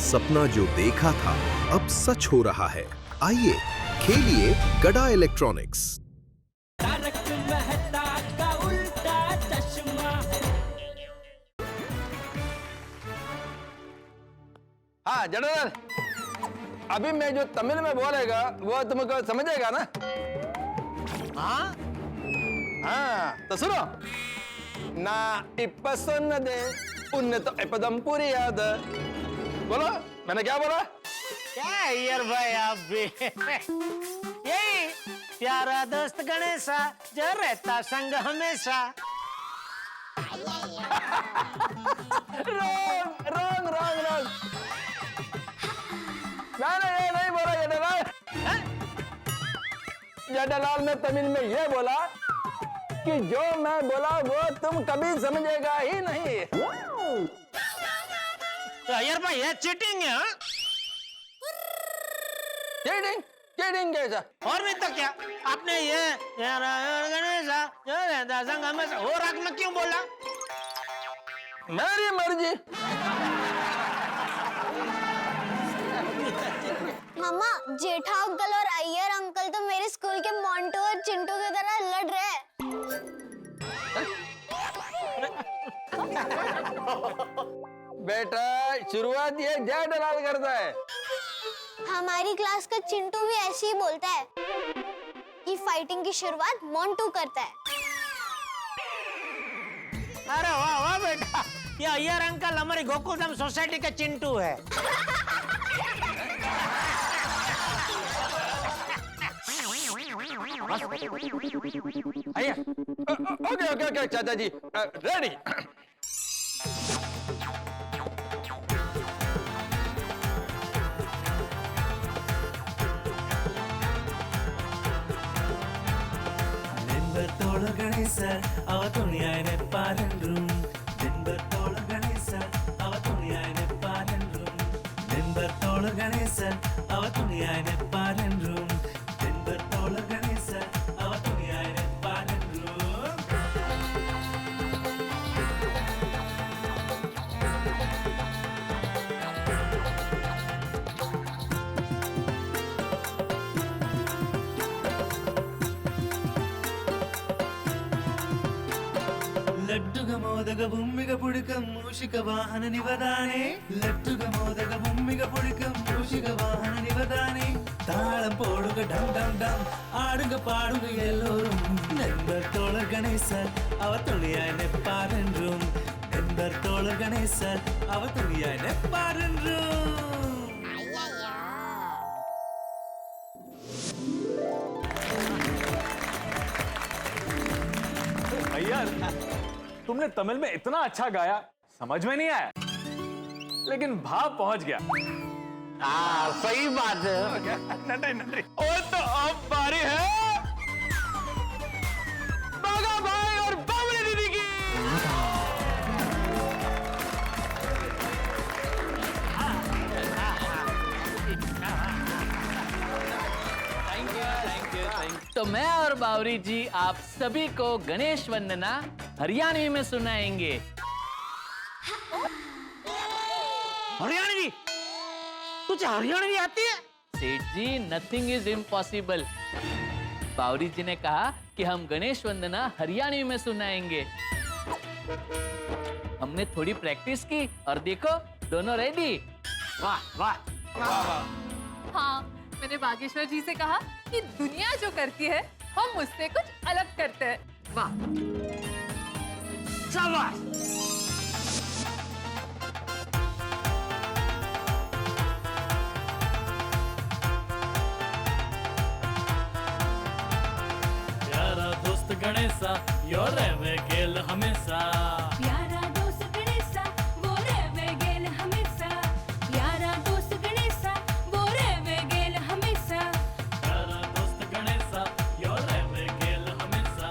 सपना जो देखा था अब सच हो रहा है। आइए खेलिए गड़ा इलेक्ट्रॉनिक्स। तारक मेहता का उल्टा चश्मा। हाँ जनरल, अभी मैं जो तमिल में बोलेगा वो तुमको समझेगा ना? हाँ हाँ तो सुनो ना, इप्पा सुन्न दे उन्नत एपदम पूरी याद। बोलो मैंने क्या बोला? क्या यार भाई आप भी यही प्यारा दोस्त गणेशा जो रहता संग हमेशा। रॉन्ग रॉन्ग रॉन्ग रॉन्ग, मैंने ये नहीं बोला जेठालाल। जेठालाल ने तमिल में ये बोला कि जो मैं बोला वो तुम कभी समझेगा ही नहीं। तो यार भाई ये चीटिंग है। हाँ? चीटिंग चीटिंग कैसा? और नहीं तो क्या, आपने ये प्यारा गणेशा जो रहता संग हमेशा वो राग में क्यों बोला? मेरी मर्जी। मम्मा, जेठा अंकल और अय्यर अंकल तो मेरे स्कूल के मोंटू और चिंटू की तरह लड़ रहे हैं। बेटा शुरुआत ये जेठालाल करता है। हमारी क्लास का चिंटू भी ऐसे ही बोलता है कि फाइटिंग की शुरुआत मोंटू करता है। अरे वाह वाह बेटा, ये अय्यर अंकल हमारी गोकुलधाम सोसाइटी के चिंटू है। आइए, ओके ओके ओके चाचा जी, रेडी। ನಿಂಬತ್ತೋಳು ಗಣೇಶ ಅವ ತುಣಿಯಾಯನೆ ಪಾಲೆಂದ್ರು ನಿಂಬತ್ತೋಳು ಗಣೇಶ ಅವ ತುಣಿಯಾಯನೆ ಪಾಲೆಂದ್ರು ನಿಂಬತ್ತೋಳು ಗಣೇಶ ಅವ ತುಣಿಯಾಯನೆ ಪಾಲೆಂದ್ರು ನಿಂಬತ್ತೋಳು ಗಣೇಶ ಅವ ತುಣಿಯಾಯನೆ ಪಾಲೆಂದ್ರು లడ్డుగ మోదగ బొమ్మిగ పుడికం మూషిక వాహన నివదానే లడ్డుగ మోదగ బొమ్మిగ పుడికం మూషిక వాహన నివదానే தாளம் போடுங்க டம் டம் டம் ஆடுங்க பாடுங்க எல்லோரும் நண்பர் தோழர் கணேசர் அவ துணியாய் நெப்பார் என்றும் நண்பர் தோழர் கணேசர் அவ துணியாய் நெப்பார் என்றும் यार तुमने तमिल में इतना अच्छा गाया, समझ में नहीं आया, लेकिन भाव पहुंच गया। हाँ सही बात है। नंटे नंटे। और तो अब बारी है बागा भाई और बावली दीदी की। तो मैं और बावरी जी आप सभी को गणेश वंदना हरियाणवी में सुनाएंगे। हरियाणवी? तुझे हरियाणवी आती है? सेठ जी, नथिंग इज इम्पॉसिबल। बावरी जी ने कहा कि हम गणेश वंदना हरियाणवी में सुनाएंगे। हमने थोड़ी प्रैक्टिस की और देखो दोनों रेडी। वाह वाह। हाँ, मैंने बागेश्वर जी से कहा कि दुनिया जो करती है हम उससे कुछ अलग करते हैं। वाह। शाबाश। प्यारा दोस्त गणेशा यो रहवे गेल हमेशा प्यारा दोस्त गणेशा वो रहवे गेल हमेशा प्यारा दोस्त गणेशा वो रहवे गेल हमेशा प्यारा दोस्त गणेशा यो रहवे गेल हमेशा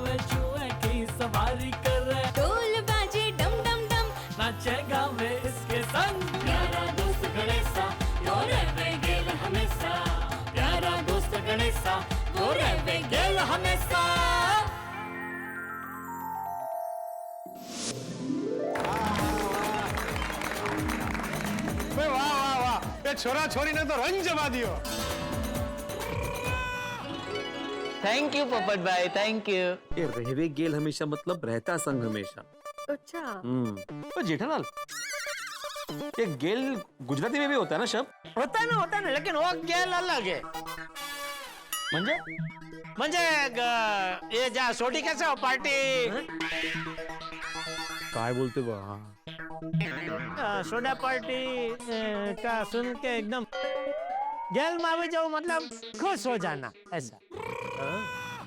जुए जुए की सवारी कर ढोल बाजे डम डम डम नाचेगा वे इसके संग प्यारा दोस्त गणेशा वो रहे गेल हमेशा प्यारा दोस्त गणेशा वो रहे गेल हमेशा। वाह वाह वाह, ये छोरा छोरी ने तो रंग जमा दियो। थैंक यू पोपट भाई, थैंक यू। ये रहवे गेल हमेशा मतलब रहता संग हमेशा। अच्छा। तो जेठालाल, ये गेल गुजराती में भी होता है ना शब्द? होता है ना, लेकिन वो गेल अलग है। म्हणजे ये जा सोडी कैसे हो पार्टी काय बोलते बा? सोडा पार्टी का सुन के एकदम गेल में भी जाओ, मतलब खुश हो जाना ऐसा।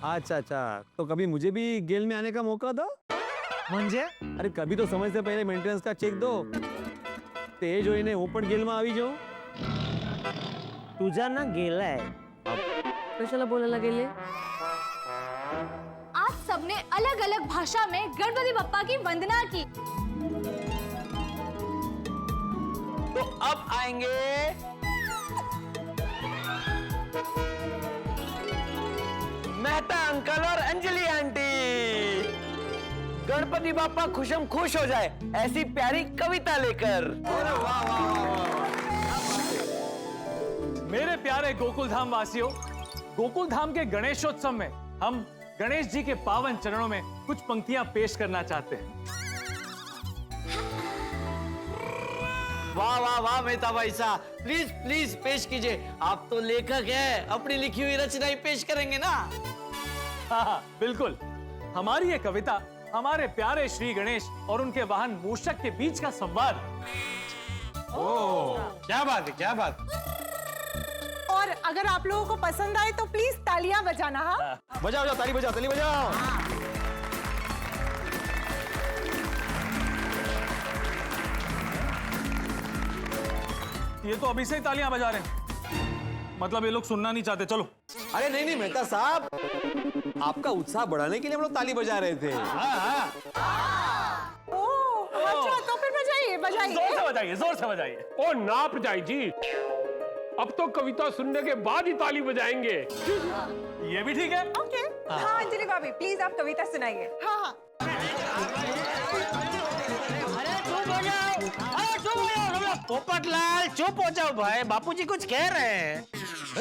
अच्छा अच्छा, तो कभी मुझे भी गेल में आने का मौका दो। म्हणजे अरे कभी तो समय से पहले मेंटेनेंस का चेक दो। तेज हो इन्हें ओपन गेल में आवी जाओ। तुझा ना गेला है। कशाला बोलायला गेले? आज सबने अलग अलग भाषा में गणपति बप्पा की वंदना की। तो अब आएंगे मेहता अंकल और अंजलि आंटी। गणपति बापा खुशम खुश हो जाए ऐसी प्यारी कविता लेकर। मेरे प्यारे गोकुल धाम वासियों, गोकुल धाम के गणेशोत्सव में हम गणेश जी के पावन चरणों में कुछ पंक्तियां पेश करना चाहते हैं। वाह वाह वाह मेहता भाई साहब, प्लीज प्लीज पेश कीजिए। आप तो लेखक हैं, अपनी लिखी हुई रचनाएं पेश करेंगे ना? हाँ, बिल्कुल। हमारी ये कविता हमारे प्यारे श्री गणेश और उनके वाहन मूषक के बीच का संवाद। क्या बात है, क्या बात। और अगर आप लोगों को पसंद आए तो प्लीज तालियां बजाना। हाँ, बजाओ बजाओ, ताली बजाओ, ताली बजाओ। ये तो अभी से ही तालियां बजा रहे हैं, मतलब ये लोग सुनना नहीं चाहते। चलो। अरे नहीं नहीं मेहता साहब, आपका उत्साह बढ़ाने के लिए हम लोग ताली बजा रहे थे। अच्छा, तो फिर बजाइए बजाइए। जोर से बजाइए, जोर से बजाइए। ओ ना प्रजाई जी, अब तो कविता सुनने के बाद ही ताली बजाएंगे। ये भी ठीक है। ओके। हाँ अंजलि भाभी, प्लीज आप कविता सुनाइए। हाँ हाँ। अरे चुप हो जाओ, अरे चुप हो जाओ पोपटलाल, चुप हो जाओ भाई, बापूजी कुछ कह रहे हैं।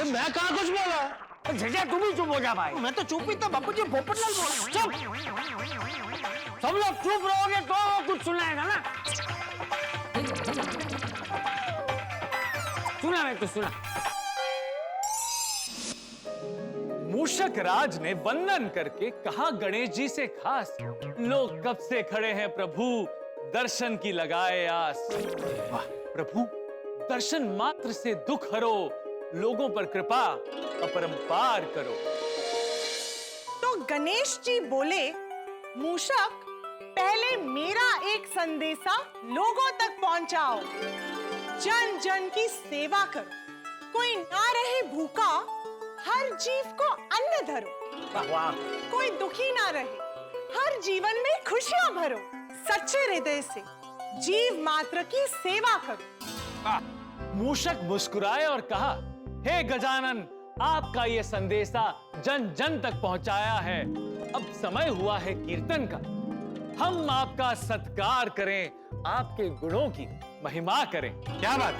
मैं कहाँ कुछ बोला? झिझक तू भी चुप हो जा भाई। मैं तो चुप ही था, बापूजी पोपटलाल बोल। चुप, सब लोग चुप रहोगे तो वो कुछ सुनाएगा ना। सुना मैं तो सुना। मूषक राज ने वंदन करके कहा गणेश जी से खास, लोग कब से खड़े हैं प्रभु, दर्शन की लगाए आस। वाह प्रभु, दर्शन मात्र से दुख हरो, लोगों पर कृपा अपरंपार करो। तो गणेश जी बोले, मूषक पहले मेरा एक संदेशा लोगों तक पहुंचाओ। जन जन की सेवा करो, कोई ना रहे भूखा, हर जीव को अन्न धरो। कोई दुखी ना रहे, हर जीवन में खुशियां भरो। सच्चे हृदय से जीव मात्र की सेवा करो। मूषक मुस्कुराए और कहा, हे गजानन, आपका ये संदेशा जन जन तक पहुंचाया है। अब समय हुआ है कीर्तन का, हम आपका सत्कार करें, आपके गुणों की महिमा करें। क्या बात?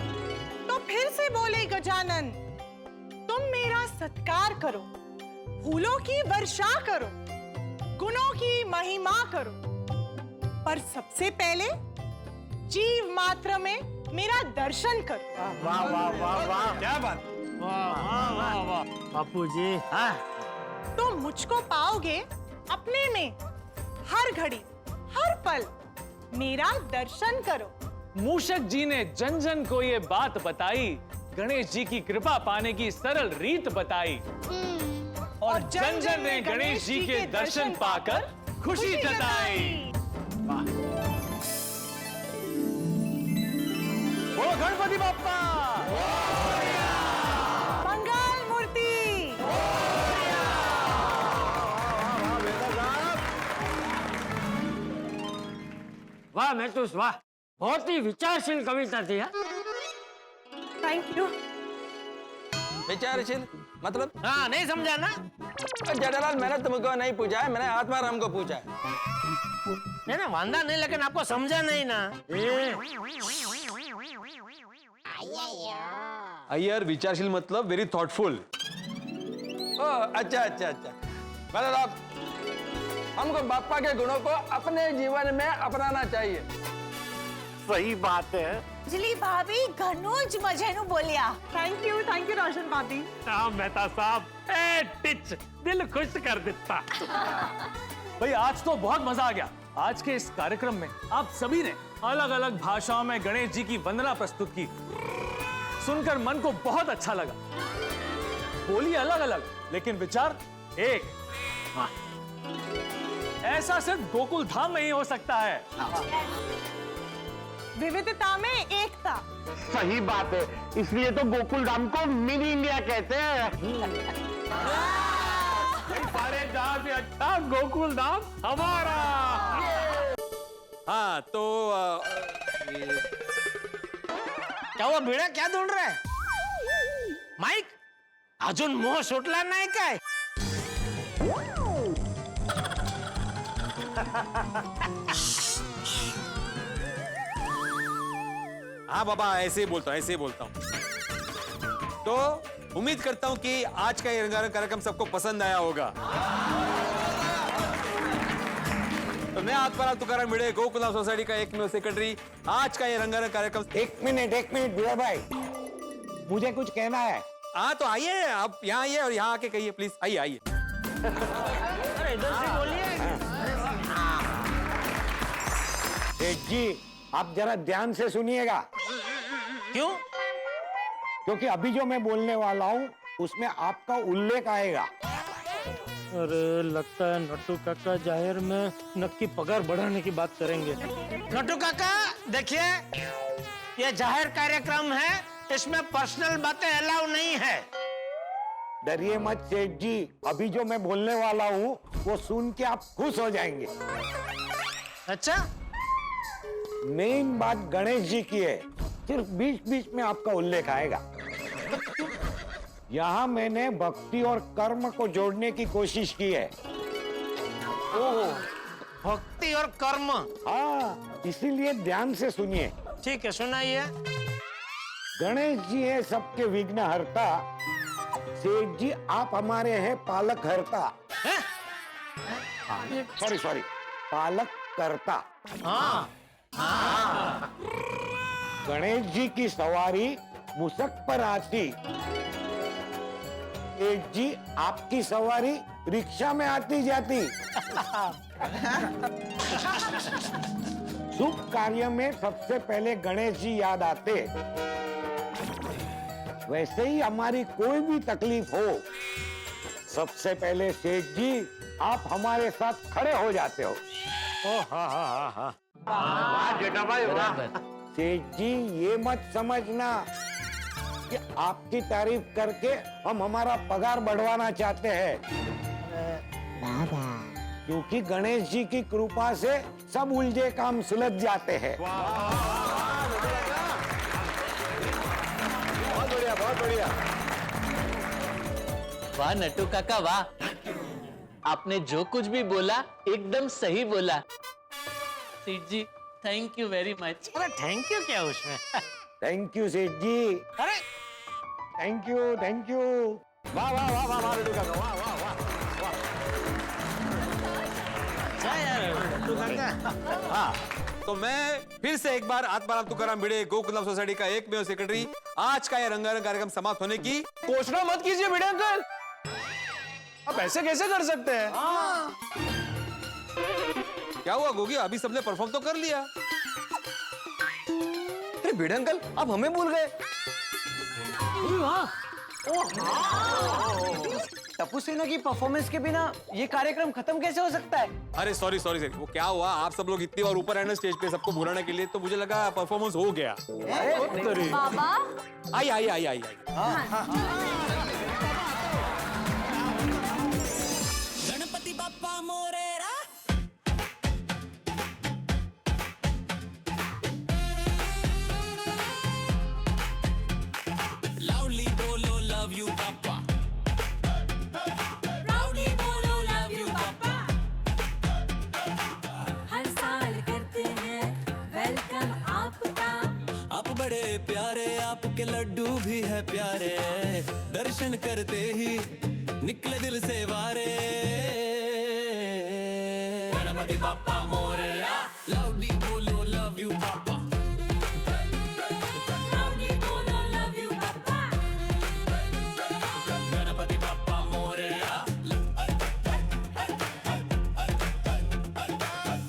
तो फिर से बोले गजानन, तुम मेरा सत्कार करो, फूलों की वर्षा करो, गुणों की महिमा करो, पर सबसे पहले जीव मात्र में मेरा दर्शन करो। वाह वाह वाह वाह, क्या बात। वाह वाह वाह वाह बापूजी। हाँ, तो मुझको पाओगे अपने में, हर घड़ी हर पल मेरा दर्शन करो। मूषक जी ने जन जन को ये बात बताई, गणेश जी की कृपा पाने की सरल रीत बताई, और जन जन ने गणेश जी के दर्शन पाकर खुशी जताई। बोलो गणपति बाप्पा, मंगल मूर्ति। वाह महतूस वाह, बहुत ही विचारशील कविता थी। Thank you. विचारशील मतलब? हाँ, नहीं समझा ना? जेठालाल, मैंने तुमको नहीं पूछा है, मैंने आत्माराम को पूछा है। नहीं ना, वांदा नहीं, लेकिन आपको समझा नहीं ना। अय्यर विचारशील मतलब वेरी थॉटफुल। ओह, अच्छा अच्छा अच्छा। मतलब हमको बापा के गुणों को अपने जीवन में अपनाना चाहिए। सही बात है। अंजलि भाभी घणुज मजेनु बोलिया। थैंक यू रोशन भाभी। हाँ मेहता साहब, ए टिच दिल खुश कर देता। भाई आज तो बहुत मजा आ गया। आज के इस कार्यक्रम में आप सभी ने अलग अलग भाषाओं में गणेश जी की वंदना प्रस्तुत की। सुनकर मन को बहुत अच्छा लगा। बोली अलग अलग लेकिन विचार एक। ऐसा सिर्फ गोकुल धाम में ही हो सकता है। विविधता में एकता। सही बात है, इसलिए तो गोकुल धाम को मिनी इंडिया कहते हैं। सारे जहां से अच्छा गोकुल धाम हमारा। हाँ तो क्या हुआ भिड़ा, क्या ढूंढ रहा है? माइक अजून मोह सुटला नाही काय? हाँ बाबा, ऐसे ही बोलता हूँ, ऐसे ही बोलता हूँ। तो उम्मीद करता हूँ कि आज का ये रंगारंग कार्यक्रम सबको पसंद आया होगा। तो मैं आत्माराम तुकाराम भिड़े, गोकुल धाम सोसाइटी का एकमेव सेक्रेटरी, आज का ये रंगारंग कार्यक्रम। एक मिनट भिड़ा भाई, मुझे कुछ कहना है। हाँ तो आइए, आप यहाँ आइए और यहाँ आके कहिए प्लीज। आइए आइए। अरे इधर से बोलिए। जी आप जरा ध्यान से सुनिएगा। क्यों? क्योंकि अभी जो मैं बोलने वाला हूँ उसमें आपका उल्लेख आएगा। अरे लगता है नट्टू काका जाहिर में नक्की पगार बढ़ाने की बात करेंगे। नट्टू काका देखिए, ये जाहिर कार्यक्रम है, इसमें पर्सनल बातें अलाउ नहीं है। डरिए मत सेठ जी, अभी जो मैं बोलने वाला हूँ वो सुन के आप खुश हो जाएंगे। अच्छा, मेन बात गणेश जी की है, सिर्फ बीच बीच में आपका उल्लेख आएगा। यहाँ मैंने भक्ति और कर्म को जोड़ने की कोशिश की है। ओह, भक्ति और कर्म। हाँ, इसीलिए ध्यान से सुनिए। ठीक है, सुनाइए। गणेश जी है सबके विघ्नहर्ता, सेठ जी आप हमारे हैं पालक हरता। सॉरी, पालक करता। हाँ। गणेश जी की सवारी मुसक पर आती, सेठ जी आपकी सवारी रिक्शा में आती जाती। शुभ कार्य में सबसे पहले गणेश जी याद आते। वैसे ही हमारी कोई भी तकलीफ हो, सबसे पहले सेठ जी आप हमारे साथ खड़े हो जाते हो। हाँ। जेठा भाई, सेठ जी ये मत समझना कि आपकी तारीफ करके हम हमारा पगार बढ़वाना चाहते हैं, क्योंकि गणेश जी की कृपा से सब उलझे काम सुलझ जाते हैं। बहुत बढ़िया। वाह नट्टू काका वाह, आपने जो कुछ भी बोला एकदम सही बोला। सेठ जी थैंक यू वेरी मच। अरे थैंक यू क्या उसमें? थैंक यू सेठ जी। अरे थैंक यू। वाह नट्टू काका, वाह। अच्छा यार नट्टू काका। हाँ, तो मैं फिर से एक बार आत्माराम तुकाराम भिड़े, गोकुल धाम सोसाइटी का एकमेव सेक्रेटरी, आज का ये रंगारंग कार्यक्रम समाप्त होने की घोषणा मत कीजिए भिड़े अंकल, आप ऐसे कैसे कर सकते हैं? क्या हुआ गोगी, अभी सबने परफॉर्म तो कर लिया। अरे भिड़े अंकल, आप हमें भूल गए। टप्पू सेना की परफॉर्मेंस के बिना ये कार्यक्रम खत्म कैसे हो सकता है? अरे सॉरी वो क्या हुआ, आप सब लोग इतनी बार ऊपर आए ना स्टेज पे सबको बुलाने के लिए, तो मुझे लगा परफॉर्मेंस हो गया। बाबा आई। गणपति बाप्पा मोरेरा, बड़े प्यारे आपके लड्डू भी है प्यारे दर्शन करते ही निकले दिल से वारे गणपति बाप्पा मोरया लाउडली बोलो लव यू पापा लाउडली बोलो लव यू पापा गणपति बाप्पा मोरया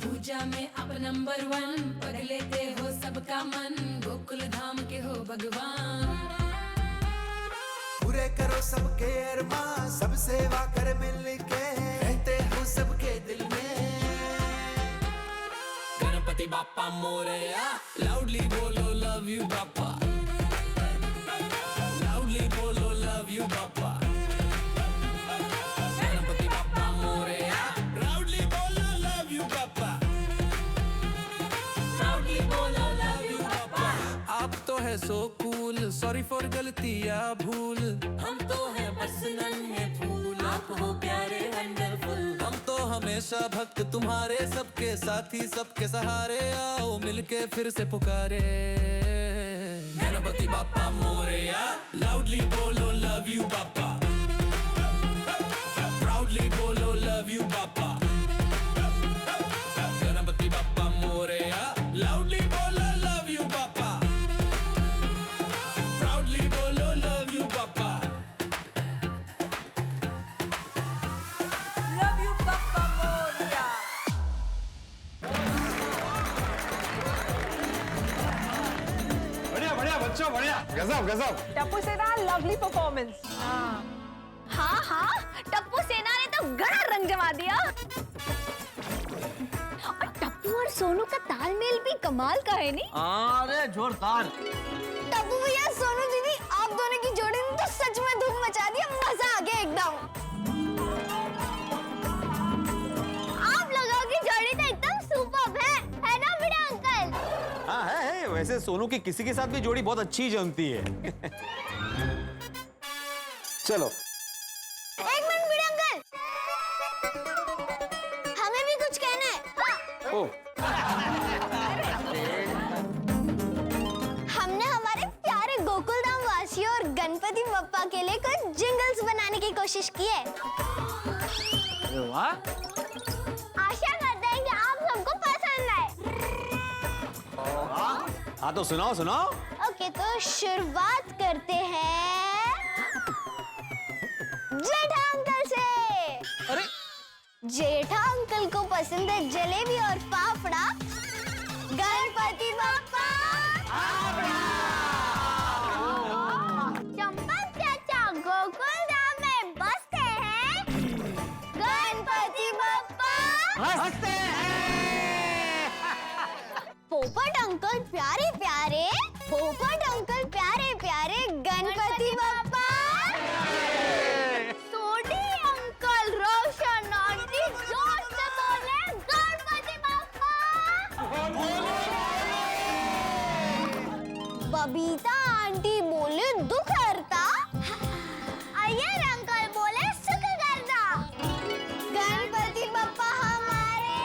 पूजा में आप नंबर 1 पग लेते हो सबका मन गोकुल धाम के हो भगवान पूरे करो सबके अरमां सब सेवा कर मिल के रहते हो सबके दिल में गणपति बाप्पा मोरया लाउडली बोलो लव यू बाप्पा लाउडली बोलो love you Bappa Ganpati Bappa Morya loudly बोलो लव यू बाप्पा लाउडली बोलो लव यू बाप्पा आप तो है सो कूल सॉरी फॉर गलतियां भूल हम तो है बस नन्हे फूल आप हो प्यारे वंडरफुल हम तो हमेशा भक्त तुम्हारे सबके साथी सबके सहारे आओ मिलके फिर से पुकारे गणपति बाप्पा मोरया लाउडली बोलो लव यू बाप्पा प्राउडली बोलो love you Bappa Ganpati Bappa Morya loudly बोलो लव यू बाप्पा प्राउडली बोलो love you Bappa love you पापा मोरिया। बढ़िया बढ़िया बच्चों बढ़िया गजब गजब टप्पू सेना लवली परफॉर्मेंस। हाँ हाँ टप्पू सेना ने तो गड़ा रंग जमा दिया और टप्पू और सोनू का तालमेल भी कमाल का है नहीं? अरे जोरदार। टप्पू भैया सोनू दीदी आप दोनों की जोड़ी ने तो सच में धूम मचा दिया मजा आ गया एकदम आप लोगों की जोड़ी तो एकदम सुपर्ब है ना बड़े अंकल? हाँ है वैसे सोनू की किसी के साथ भी जोड़ी बहुत अच्छी जमती है चलो एक मिनट बड़े अंकल हमें भी कुछ कहना है। हाँ। ओ हमने हमारे प्यारे गोकुल धाम वासियों और गणपति बप्पा के लिए कुछ जिंगल्स बनाने की कोशिश की है। वाह आशा करते हैं कि आप सबको पसंद आए। हाँ तो सुनाओ सुनाओ ओके तो शुरुआत करते हैं जेठा अंकल से। अरे जेठा अंकल को पसंद है जलेबी और फाफड़ा। गणपति बप्पा चंपक चाचा गोकुल धाम में बसते हैं। गणपति बप्पा हंसते हैं। पोपट अंकल प्यारे प्यारे पोपट अंकल प्यारे प्यारे गणपति बप्पा। सोडी अंकल रोशन आंटी जोश से बोले गणपति बप्पा। बबीता आंटी बोले दुख हरता। अय्यर अंकल बोले सुख करता। गणपति बप्पा हमारे।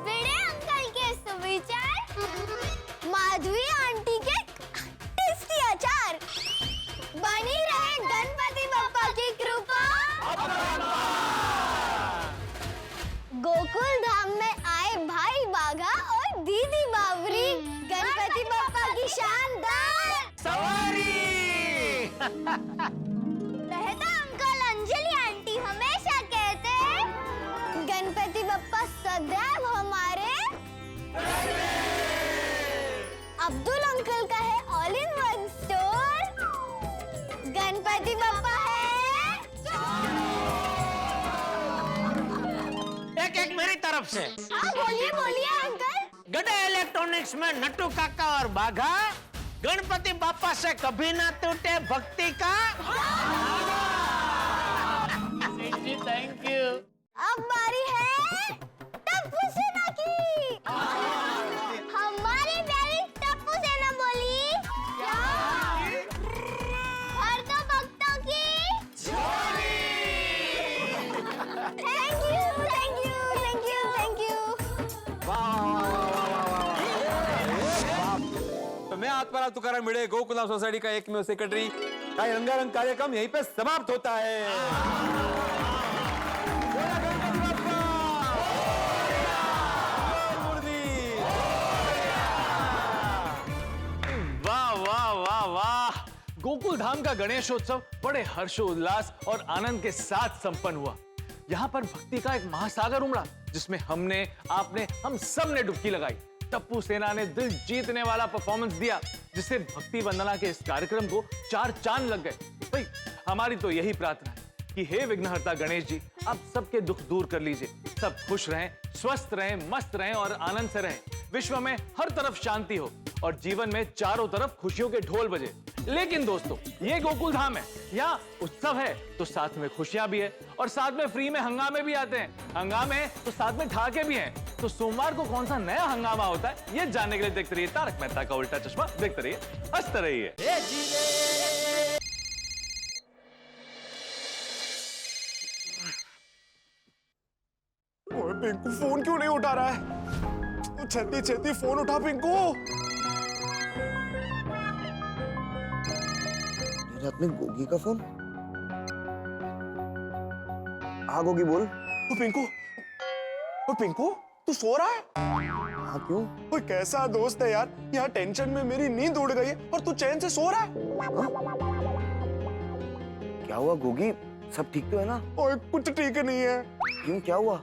भिड़े अंकल के सुविचार। माधवी आंटी के टेस्टी अचार। बनी रहे गणपति बप्पा की कृपा। गोकुल धाम में आए भाई बाघा और दीदी बावरी। गणपति बप्पा की शानदार सवारी। रहता अंकल अंजलि आंटी हमेशा कहते गणपति बप्पा सदैव हमारे। अब्दुल अंकल का है all in one store. Ganpati Bappa है। एक एक मेरी तरफ से। हाँ बोलिए बोलिए अंकल। गडे इलेक्ट्रॉनिक्स में नट्टू काका और बाघा। गणपति बाप्पा से कभी ना टूटे भक्ति का। Thank you. अब बारी है टप्पू सेना की। हमारी प्यारी टप्पू सेना बोली हर दो भक्तों की झोली। Thank you thank you thank you thank you. वाह वाह वाह वाह वाह पराल तुकाराम भिड़े गोकुलधाम सोसाइटी का एकमेव सेक्रेटरी का ये रंगारंग कार्यक्रम यहीं पे समाप्त होता है। वाह वाह वाह वाह! गोकुल धाम का गणेशोत्सव बड़े हर्षोल्लास और आनंद के साथ संपन्न हुआ। यहाँ पर भक्ति का एक महासागर उमड़ा, जिसमें हमने, आपने, हम सब ने डुबकी लगाई। टप्पू सेना ने दिल जीतने वाला परफॉर्मेंस दिया, जिससे भक्ति वंदना के इस कार्यक्रम को 4 चांद लग गए। भाई, हमारी तो यही प्रार्थना है कि हे विघ्नहर्ता गणेश जी, आप सबके दुख दूर कर लीजिए, सब खुश रहें, स्वस्थ रहें, मस्त रहें और आनंद से रहें। विश्व में हर तरफ शांति हो और जीवन में चारों तरफ खुशियों के ढोल बजे। लेकिन दोस्तों, ये गोकुल धाम है, यहाँ उत्सव है तो साथ में खुशियां भी है और साथ में फ्री में हंगामे भी आते हैं। हंगामे तो साथ में ठहाके भी हैं। तो सोमवार को कौन सा नया हंगामा होता है, ये जानने के लिए देखते रहिए तारक मेहता का उल्टा चश्मा। देखते रहिए, हंसते रहिए। पिंकू फोन क्यों नहीं उठा रहा है? छेती छेती फोन उठा पिंकू। रात में गोगी का फोन। हाँ गोगी बोल। पिंकू तू सो रहा है? हाँ क्यों? कोई कैसा दोस्त है यार, यहाँ टेंशन में मेरी नींद उड़ गई है और तू चैन से सो रहा है? क्या हुआ गोगी, सब ठीक तो है ना? ओए कुछ ठीक नहीं है। क्यों, क्या हुआ?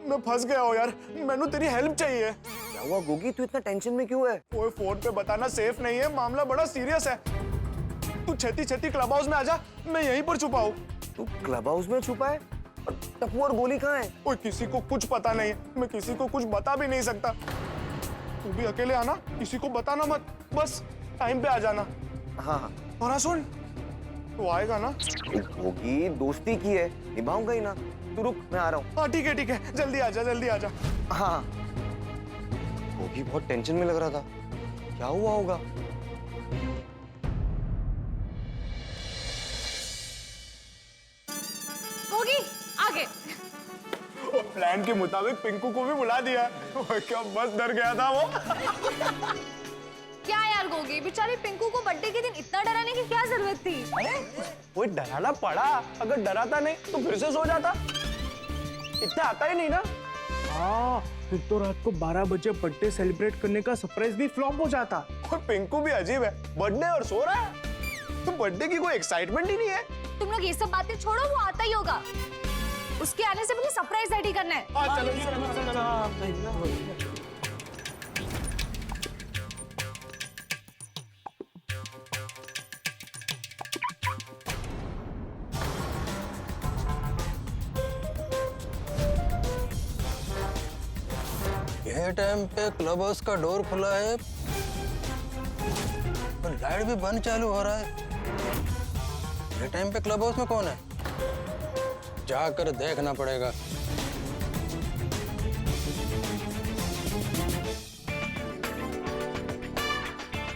मैं फंस गया हूँ यार, मैंने तेरी हेल्प चाहिए। क्या हुआ गोगी, तू इतना टेंशन में क्यों है? ओए फोन पे बताना सेफ नहीं है, मामला बड़ा सीरियस है। तू छेती छेती क्लब हाउस में आजा, मैं यहीं पर छुपा हूँ। तू क्लब हाउस में छुपा है? और टप्पू और गोली कहाँ है? ओए किसी को कुछ पता नहीं है, मैं किसी को कुछ बता भी नहीं सकता। तू भी अकेले आना, किसी को बताना मत, बस टाइम पे आ जाना। हाँ हाँ। और हाँ सुन, तू आएगा ना? गोगी दोस्ती की है, निभाऊंगा ही ना। तू रुक, मैं आ रहा हूँ। हाँ ठीक है, जल्दी आजा, जल्दी आजा। हाँ। गोगी बहुत टेंशन में लग रहा था, क्या हुआ होगा? गोगी आगे। प्लान के मुताबिक पिंकू को भी बुला दिया। क्या बस डर गया था वो। क्या यार गोगी, बेचारी पिंकू को बर्थडे के दिन इतना डराने की क्या जरूरत थी? कोई डराना पड़ा, अगर डराता नहीं तो फिर से सो जाता। इतना आता ही नहीं ना। हाँ, फिर तो रात को 12 बजे बर्थडे सेलिब्रेट करने का सरप्राइज भी फ्लॉप हो जाता। और पिंकू भी अजीब है, बर्थडे और सो रहा है। तो बर्थडे की कोई एक्साइटमेंट ही नहीं है। तुम लोग ये सब बातें छोड़ो, वो आता ही होगा। उसके आने से पहले सरप्राइज रेडी करना है। चलो। ये टाइम पे क्लब हाउस का डोर खुला है और लाइट भी बंद चालू हो रहा है। ये टाइम पे क्लब हाउस में कौन है? जाकर देखना पड़ेगा।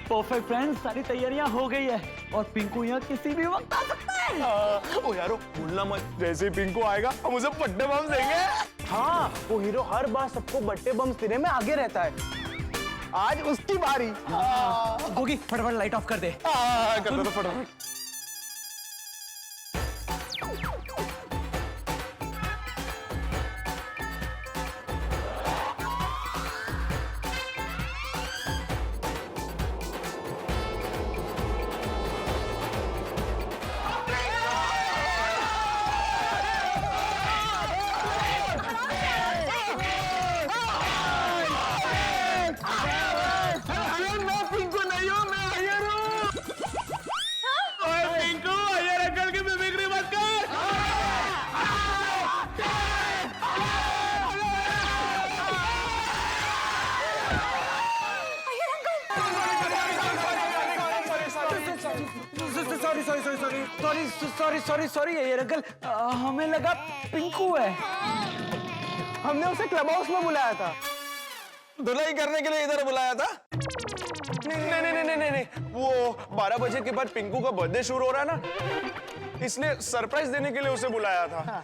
परफेक्ट फ्रेंड्स, सारी तैयारियां हो गई है और पिंकू यहाँ किसी भी वक्त आ सकता है। ओ यारो भूलना मत, जैसे ही पिंकू आएगा हम उसे बर्थडे बम देंगे। हाँ, वो हीरो हर बार सबको बर्थडे बम देने में आगे रहता है। आज उसकी बारी। गोगी फटाफट लाइट ऑफ कर दे। कर दो फटाफट। सॉरी ये अंकल, हमें लगा पिंकू है। हमने उसे क्लब हाउस में बुलाया था। धुलाई करने के लिए इधर बुलाया था? नहीं, वो 12 बजे के बाद पिंकू का बर्थडे शुरू हो रहा है ना, इसलिए सरप्राइज देने के लिए उसे बुलाया था।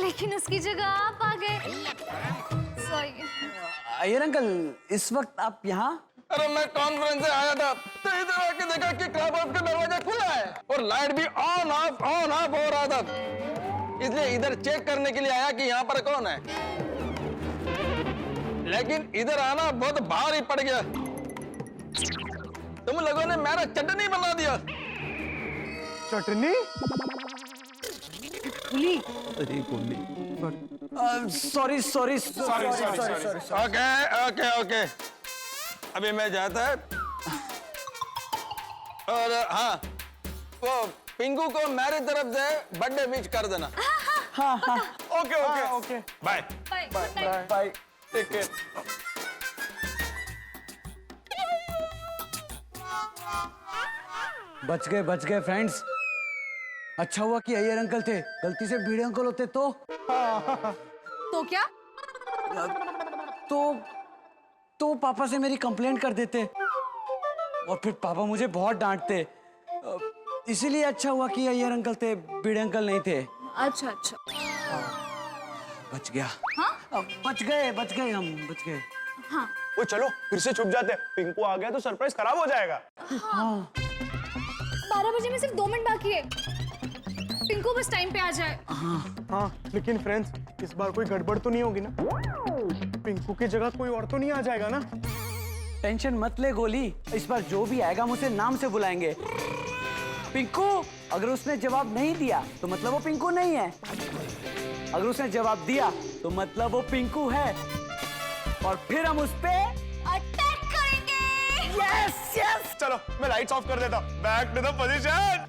लेकिन उसकी जगह आप आ गए। सॉरी। अय्यर अंकल, इस वक्त आप यहाँ? अरे मैं कॉन्फ्रेंस से आया था तो इधर आके देखा कि क्लब हाउस का दरवाजा खुला है और लाइट भी ऑन ऑफ हो रहा था, इसलिए इधर चेक करने के लिए आया कि यहाँ पर कौन है। लेकिन इधर आना बहुत भारी पड़ गया, तुम लोगों ने मेरा चटनी बना दिया। चटनी? पुली। सॉरी। ओके अभी मैं जाता है। और हाँ, वो पिंकू को मेरी तरफ से बर्थडे विश कर देना। हाँ। Okay bye bye. Take care. बच गए फ्रेंड्स। अच्छा हुआ कि अय्यर अंकल थे, गलती से भिड़े अंकल होते तो क्या? तो पापा से मेरी कंप्लेंट कर देते और फिर पापा मुझे बहुत डांटते। इसीलिए अच्छा हुआ कि अय्यर अंकल थे, भिड़े अंकल नहीं थे। अच्छा। बच गया। हाँ? बच गए हम। हाँ। वो चलो फिर से छुप जाते, पिंकू आ गया तो सरप्राइज खराब हो जाएगा। हाँ। 12 बजे में सिर्फ 2 मिनट बाकी है, पिंकू बस टाइम पे आ जाए। हाँ, लेकिन फ्रेंड्स इस बार कोई गड़बड़ तो नहीं होगी ना? पिंकू की जगह कोई और तो नहीं आ जाएगा ना? टेंशन मत ले गोली, इस बार जो भी आएगा हम उसे नाम से बुलाएंगे। पिंकू, अगर उसने जवाब नहीं दिया तो मतलब वो पिंकू नहीं है, अगर उसने जवाब दिया तो मतलब वो पिंकू है, और फिर हम उस पे अटैक करेंगे। यस। चलो मैं लाइट्स ऑफ कर देता। Back to the position.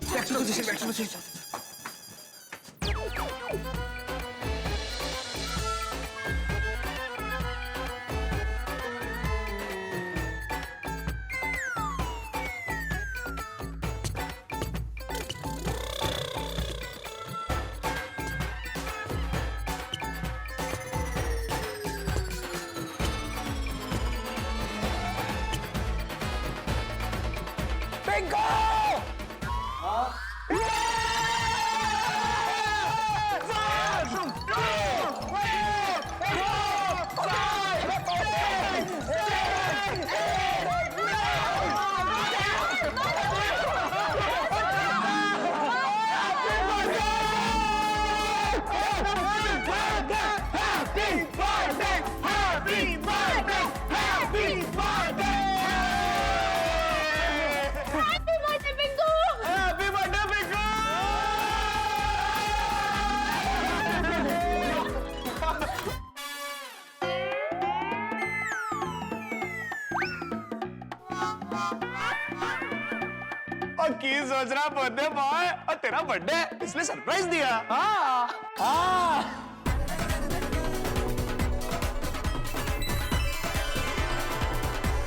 और की सोच रहा बर्थडे बॉय, और तेरा बर्थडे इसलिए सरप्राइज दिया।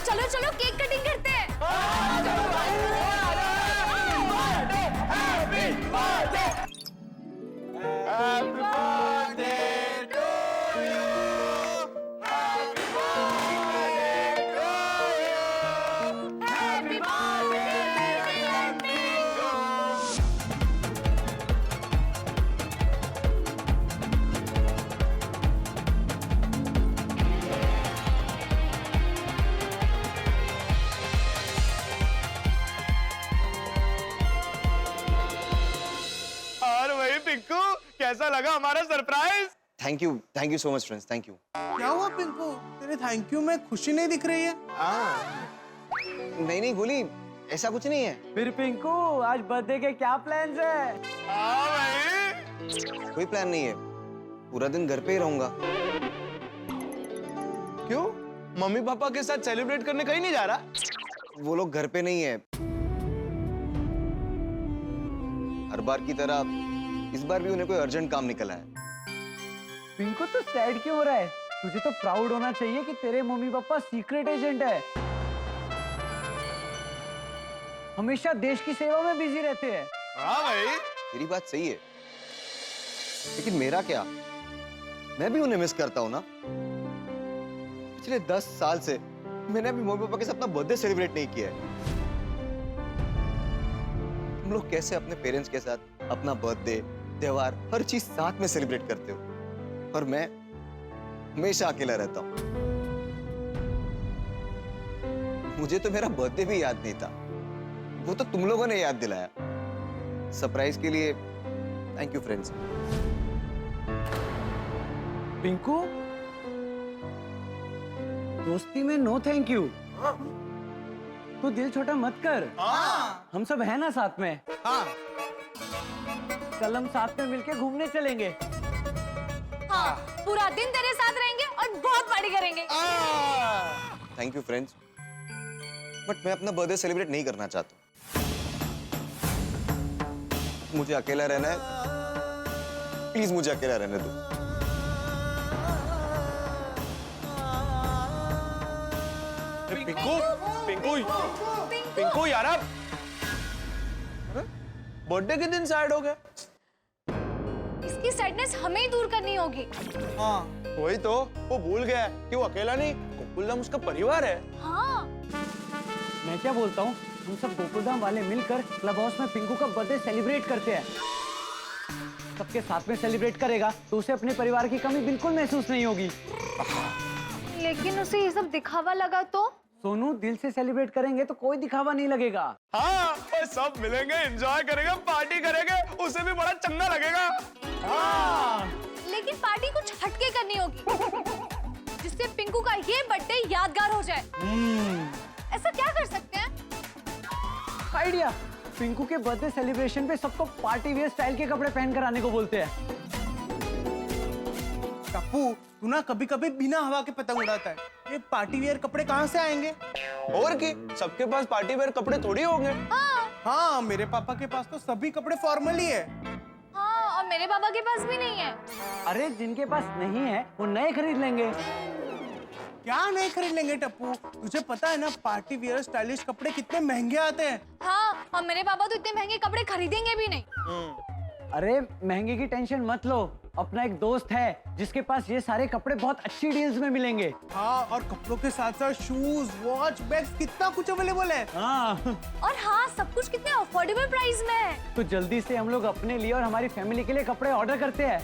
चलो केक कटिंग करते हैं। कैसा लगा हमारा surprise? Thank you so much friends, thank you. क्या हुआ पिंकू, तेरे थैंक यू में खुशी नहीं दिख रही है? नहीं गोली, ऐसा कुछ नहीं है। फिर पिंकू, आज बर्थडे के क्या प्लान्स है? भाई कोई प्लान नहीं है, पूरा दिन घर पे ही रहूंगा। क्यों, मम्मी पापा के साथ सेलिब्रेट करने कहीं नहीं जा रहा? वो लोग घर पे नहीं है। हर बार की तरह इस बार भी उन्हें कोई अर्जेंट काम निकला है। पिंकू तो सैड क्यों हो रहा है? तुझे तो प्राउड होना चाहिए कि तेरे मम्मी पापा सीक्रेट एजेंट है, हमेशा देश की सेवा में बिजी रहते हैं। हाँ भाई, तेरी बात सही है, लेकिन मेरा क्या? मैं भी उन्हें मिस करता हूँ ना। पिछले 10 साल से मैंने अभी मम्मी पापा के साथ अपना बर्थडे सेलिब्रेट नहीं किया है। तुम लोग कैसे अपने पेरेंट्स के साथ अपना बर्थडे, त्योहार, हर चीज साथ में सेलिब्रेट करते हो, और मैं हमेशा अकेला रहता हूँ। मुझे तो मेरा बर्थडे भी याद नहीं था, वो तो तुम लोगों ने याद दिलाया। सरप्राइज के लिए थैंक यू फ्रेंड्स। पिंकू, दोस्ती में नो थैंक यू। तू दिल छोटा मत कर। हम सब है ना साथ में। कल हम साथ में मिलके घूमने चलेंगे। हाँ, पूरा दिन तेरे साथ रहेंगे और बहुत पार्टी करेंगे। थैंक यू फ्रेंड्स, बट मैं अपना बर्थडे सेलिब्रेट नहीं करना चाहता। मुझे अकेला रहना है, प्लीज मुझे अकेला रहने दो। पिंकू, पिंकू, पिंकू यार, आप बर्थडे के दिन सैड हो गए। इसकी सैडनेस हमें ही दूर करनी होगी। हाँ, वही तो, वो भूल गया कि वो अकेला नहीं, गोकुलधाम उसका परिवार है। हाँ। मैं क्या बोलता हूँ, हम सब गोकुलधाम वाले मिलकर क्लब हाउस में पिंकू का बर्थडे सेलिब्रेट करते हैं। सबके साथ में सेलिब्रेट करेगा तो उसे अपने परिवार की कमी बिल्कुल महसूस नहीं होगी। लेकिन उसे ये सब दिखावा लगा तो? सोनू, दिल से सेलिब्रेट करेंगे तो कोई दिखावा नहीं लगेगा। हाँ, और सब मिलेंगे, एंजॉय करेंगे, पार्टी करेंगे, उसे भी बड़ा चंगा लगेगा। हाँ। लेकिन पार्टी कुछ हटके करनी होगी, जिससे पिंकू का ये बर्थडे यादगार हो जाए। ऐसा क्या कर सकते हैं? आइडिया, पिंकू के बर्थडे सेलिब्रेशन पे सबको पार्टी वेयर स्टाइल के कपड़े पहन कर आने को बोलते हैं। टप्पू, तू ना कभी कभी बिना हवा के पतंग उड़ाता है। ये पार्टी वेयर कपड़े कहाँ से आएंगे? और की सबके पास पार्टी वेयर कपड़े थोड़ी होंगे। हाँ, मेरे पापा के पास तो सभी कपड़े फॉर्मल ही है। हाँ, और मेरे पापा के पास भी नहीं है। अरे जिनके पास नहीं है वो नए खरीद लेंगे। क्या नहीं खरीद लेंगे टप्पू? तुझे पता है ना पार्टी वियर स्टाइलिश कपड़े कितने महंगे आते हैं। हाँ, और मेरे पापा तो इतने महंगे कपड़े खरीदेंगे भी नहीं। अरे महंगे की टेंशन मत लो, अपना एक दोस्त है जिसके पास ये सारे कपड़े बहुत अच्छी डील्स में मिलेंगे। हाँ, और कपड़ों के साथ साथ शूज, वॉच, बैग्स, कितना कुछ अवेलेबल है। हाँ। और हाँ, सब कुछ कितने अफोर्डेबल प्राइस में है। तो जल्दी से हम लोग अपने लिए और हमारी फैमिली के लिए कपड़े ऑर्डर करते हैं।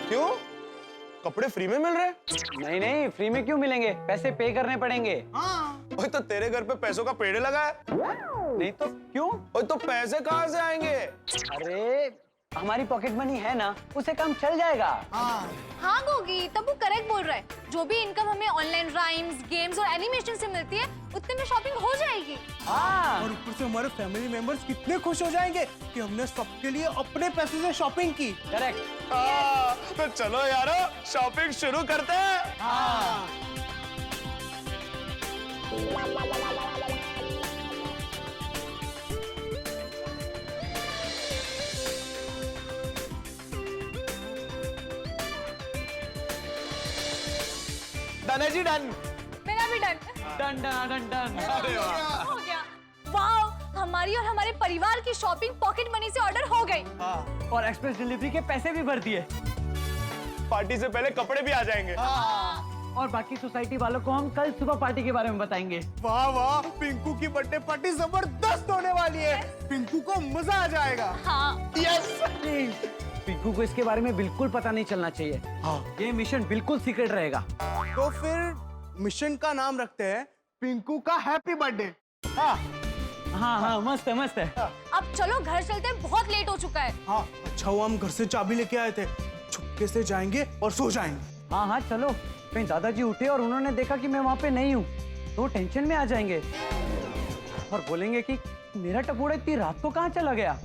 क्यों? कपड़े फ्री में मिल रहे हैं? नहीं नहीं, फ्री में क्यों मिलेंगे, पैसे पे करने पड़ेंगे। हाँ। ओए, तो तेरे घर पे पैसों का पेड़ लगा है? नहीं तो क्यों? ओए, तो पैसे कहाँ से आएंगे? अरे हमारी पॉकेट मनी है ना, उसे काम चल जाएगा। हाँ गोगी, तब वो करेक्ट बोल रहा है। जो भी इनकम हमें ऑनलाइन राइम्स, गेम्स और एनिमेशन से मिलती है, उतने में शॉपिंग हो जाएगी। और ऊपर से हमारे फैमिली मेंबर्स कितने खुश हो जाएंगे कि हमने सबके लिए अपने पैसे से शॉपिंग की। करेक्ट। तो चलो यारो, शॉपिंग शुरू करते हैं। डन है जी, डन। मेरा भी done. Done done done done. हो गया। वाओ, हमारी और हमारे परिवार की शॉपिंग पॉकेट मनी से ऑर्डर हो गई। और एक्सप्रेस डिलीवरी के पैसे भी भर दिए। पार्टी से पहले कपड़े भी आ जाएंगे। और बाकी सोसाइटी वालों को हम कल सुबह पार्टी के बारे में बताएंगे। वाह वाह, पिंकू की बर्थडे पार्टी जबरदस्त होने वाली है। पिंकू को मजा आ जाएगा। हाँ। यस। पिंकू को इसके बारे में बिल्कुल पता नहीं चलना चाहिए। ये मिशन बिल्कुल सीक्रेट रहेगा। तो फिर मिशन का नाम रखते हैं पिंकू का हैप्पी बर्थडे। हाँ हाँ, मस्त है मस्त है। अब चलो घर चलते हैं, बहुत लेट हो चुका है। हाँ, अच्छा हुआ हम घर से चाबी लेके आए थे, छुपके से जाएंगे और सो जाएंगे। हाँ हाँ चलो, कहीं दादाजी उठे और उन्होंने देखा कि मैं वहाँ पे नहीं हूँ तो टेंशन में आ जाएंगे और बोलेंगे कि मेरा टपोरा इतनी रात को कहाँ चला गया।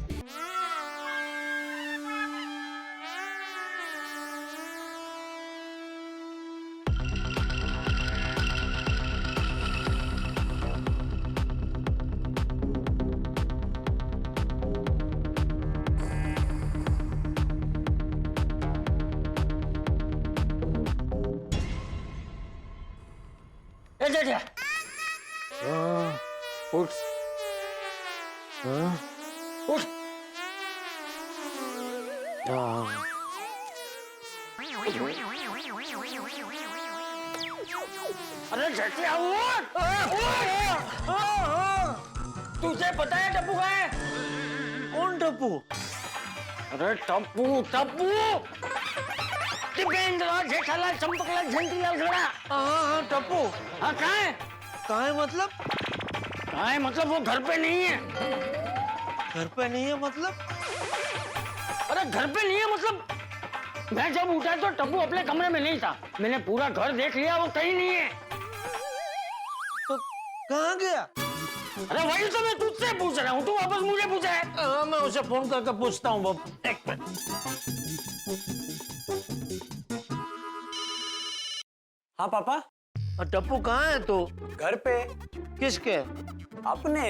उठ उठ। अरे झटले तुझे पता है टप्पू कहाँ है? कौन टप्पू? अरे टप्पू टप्पू टिपेंद्र जेठालाल चंपकलाल झंटीलाल घड़ा। हाँ टप्पू। हाँ कहाँ है? कहाँ है मतलब? कहाँ है मतलब वो घर पे नहीं है। घर पे नहीं है मतलब? अरे घर पे नहीं है मतलब मैं जब उठा तो टप्पू अपने कमरे में नहीं था। मैंने पूरा घर देख लिया, वो कहीं नहीं है। तो कहाँ गया? अरे वही तो मैं तुझसे पूछ रहा हूँ, तू वापस मुझे पूछा है। हाँ मैं उसे फोन करके पूछता हूँ बाबू। एक मिनट। हाँ पापा। टप्पू कहाँ है तू? घर पे। किसके? अपने।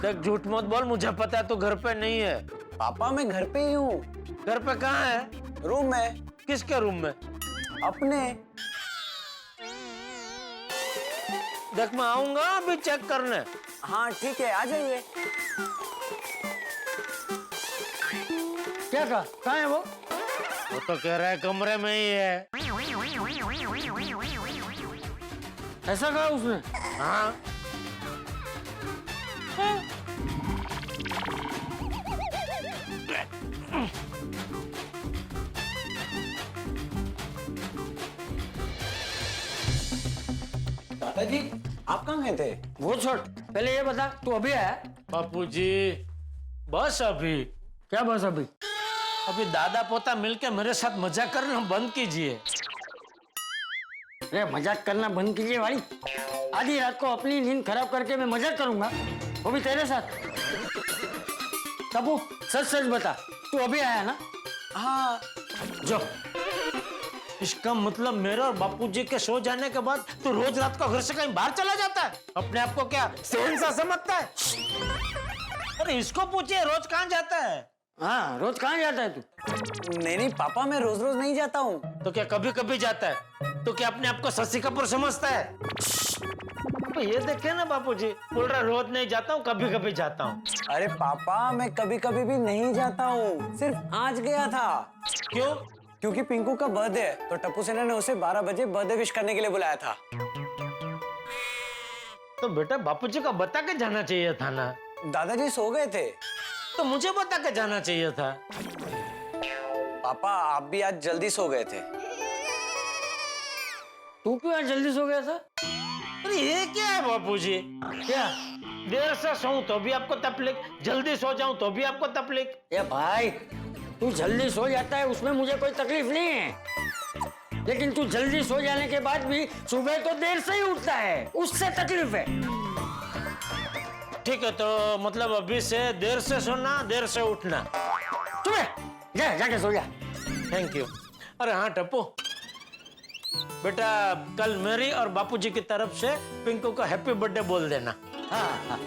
देख झूठ मत बोल, मुझे पता है तू घर पे नहीं है। पापा मैं घर पे ही हूँ। घर पे कहाँ है? रूम में। किसके रूम में? अपने। देख मैं आऊंगा अभी चेक करने। हाँ ठीक है, आ जाइए। क्या कहा? कहाँ है वो? वो तो कह रहा है कमरे में ही है। ऐसा कहा उसने? हाँ। दादाजी आप कहाँ गए थे? वो छोड़, पहले ये बता तू अभी आया? बापूजी बस अभी। क्या बस अभी? अभी दादा पोता मिलके मेरे साथ मजाक करना बंद कीजिए। अरे मजाक करना बंद कीजिए वाली, आधी रात को अपनी नींद खराब करके मैं मजाक करूंगा, वो भी तेरे साथ। तबू सच सच बता, तू अभी आया ना? हाँ। जो इसका मतलब मेरे और बापूजी के सो जाने के बाद तू रोज रात को घर से कहीं बाहर चला जाता है? अपने आप को क्या शहंशाह समझता है? अरे इसको पूछिए रोज कहाँ जाता है? हाँ रोज कहाँ जाता है तू? नहीं पापा मैं रोज रोज नहीं जाता हूँ। तो क्या कभी कभी जाता है? तो क्या अपने आप को शशि कपूर समझता है? तो ये देखे ना बापूजी, बोल रहा रोज नहीं जाता हूँ, कभी कभी जाता हूँ। अरे पापा मैं कभी कभी भी नहीं जाता हूँ, सिर्फ आज गया था। क्यों? क्योंकि पिंकू का बर्थडे है, तो टप्पू सेना ने उसे 12 बजे बर्थडे विश करने के लिए बुलाया था। तो बेटा बापूजी को बता के जाना चाहिए था ना। दादाजी सो गए थे। तो मुझे बता के जाना चाहिए था। पापा आप भी आज जल्दी सो गए थे। तू क्यों आज जल्दी सो गया था? अरे ये क्या है बापूजी? क्या देर से सोऊं तो भी आपको तकलीफ, जल्दी सो जाऊं तो भी आपको तकलीफ? ये भाई तू जल्दी सो जाता है उसमें मुझे कोई तकलीफ नहीं है, लेकिन तू जल्दी सो जाने के बाद भी सुबह तो देर से ही उठता है, उससे तकलीफ है। ठीक है तो मतलब अभी से देर से सोना, देर से उठना। सुबह जाके सो जा। Thank you. अरे हाँ टप्पू बेटा, कल मेरी और बापूजी की तरफ से पिंकू को हैप्पी बर्थडे बोल देना। हाँ।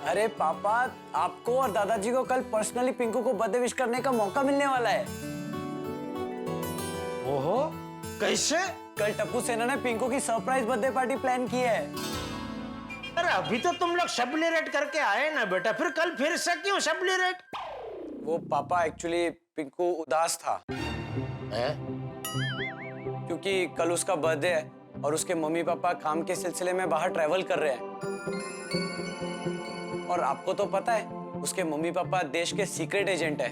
अरे पापा आपको और दादाजी को कल पर्सनली पिंकू को बर्थडे विश करने का मौका मिलने वाला है। ओहो कैसे? कल टप्पू सेना ने पिंकू की सरप्राइज बर्थडे पार्टी प्लान की है। अरे अभी तो तुम लोग सेलिब्रेट करके आए ना बेटा, फिर कल फिर से क्यों सेलिब्रेट? वो पापा एक्चुअली पिंकू उदास था क्योंकि कल उसका बर्थडे है और उसके मम्मी पापा काम के सिलसिले में बाहर ट्रैवल कर रहे हैं। और आपको तो पता है उसके मम्मी पापा देश के सीक्रेट एजेंट है।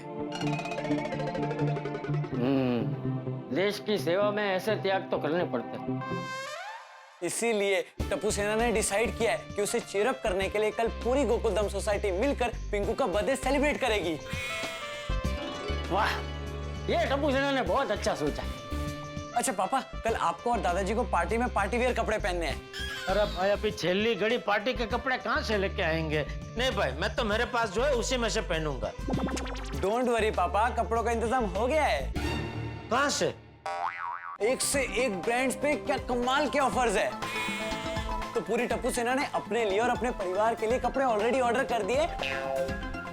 देश की सेवा में ऐसे त्याग तो करने पड़ते हैं। इसीलिए टप्पू सेना ने डिसाइड किया है कि उसे चीयर अप करने के लिए कल पूरी गोकुलधाम सोसाइटी मिलकर पिंकू का बर्थडे सेलिब्रेट करेगी। वाह, ये टप्पू सेना ने बहुत अच्छा सोचा। अच्छा पापा, कल आपको और दादाजी को पार्टी में पार्टी वियर कपड़े पहनने हैं। अरे भाई अभी छेली घड़ी पार्टी के कपड़े कहाँ से लेके आएंगे? नहीं भाई, मैं तो मेरे पास जो है उसी में से पहनूंगा। डोंट वरी पापा, कपड़ों का इंतजाम हो गया है। कहाँ से? एक से एक ब्रांड्स पे क्या कमाल के ऑफर्स है। तो पूरी टप्पू सेना ने अपने लिए और अपने परिवार के लिए कपड़े ऑलरेडी ऑर्डर कर दिए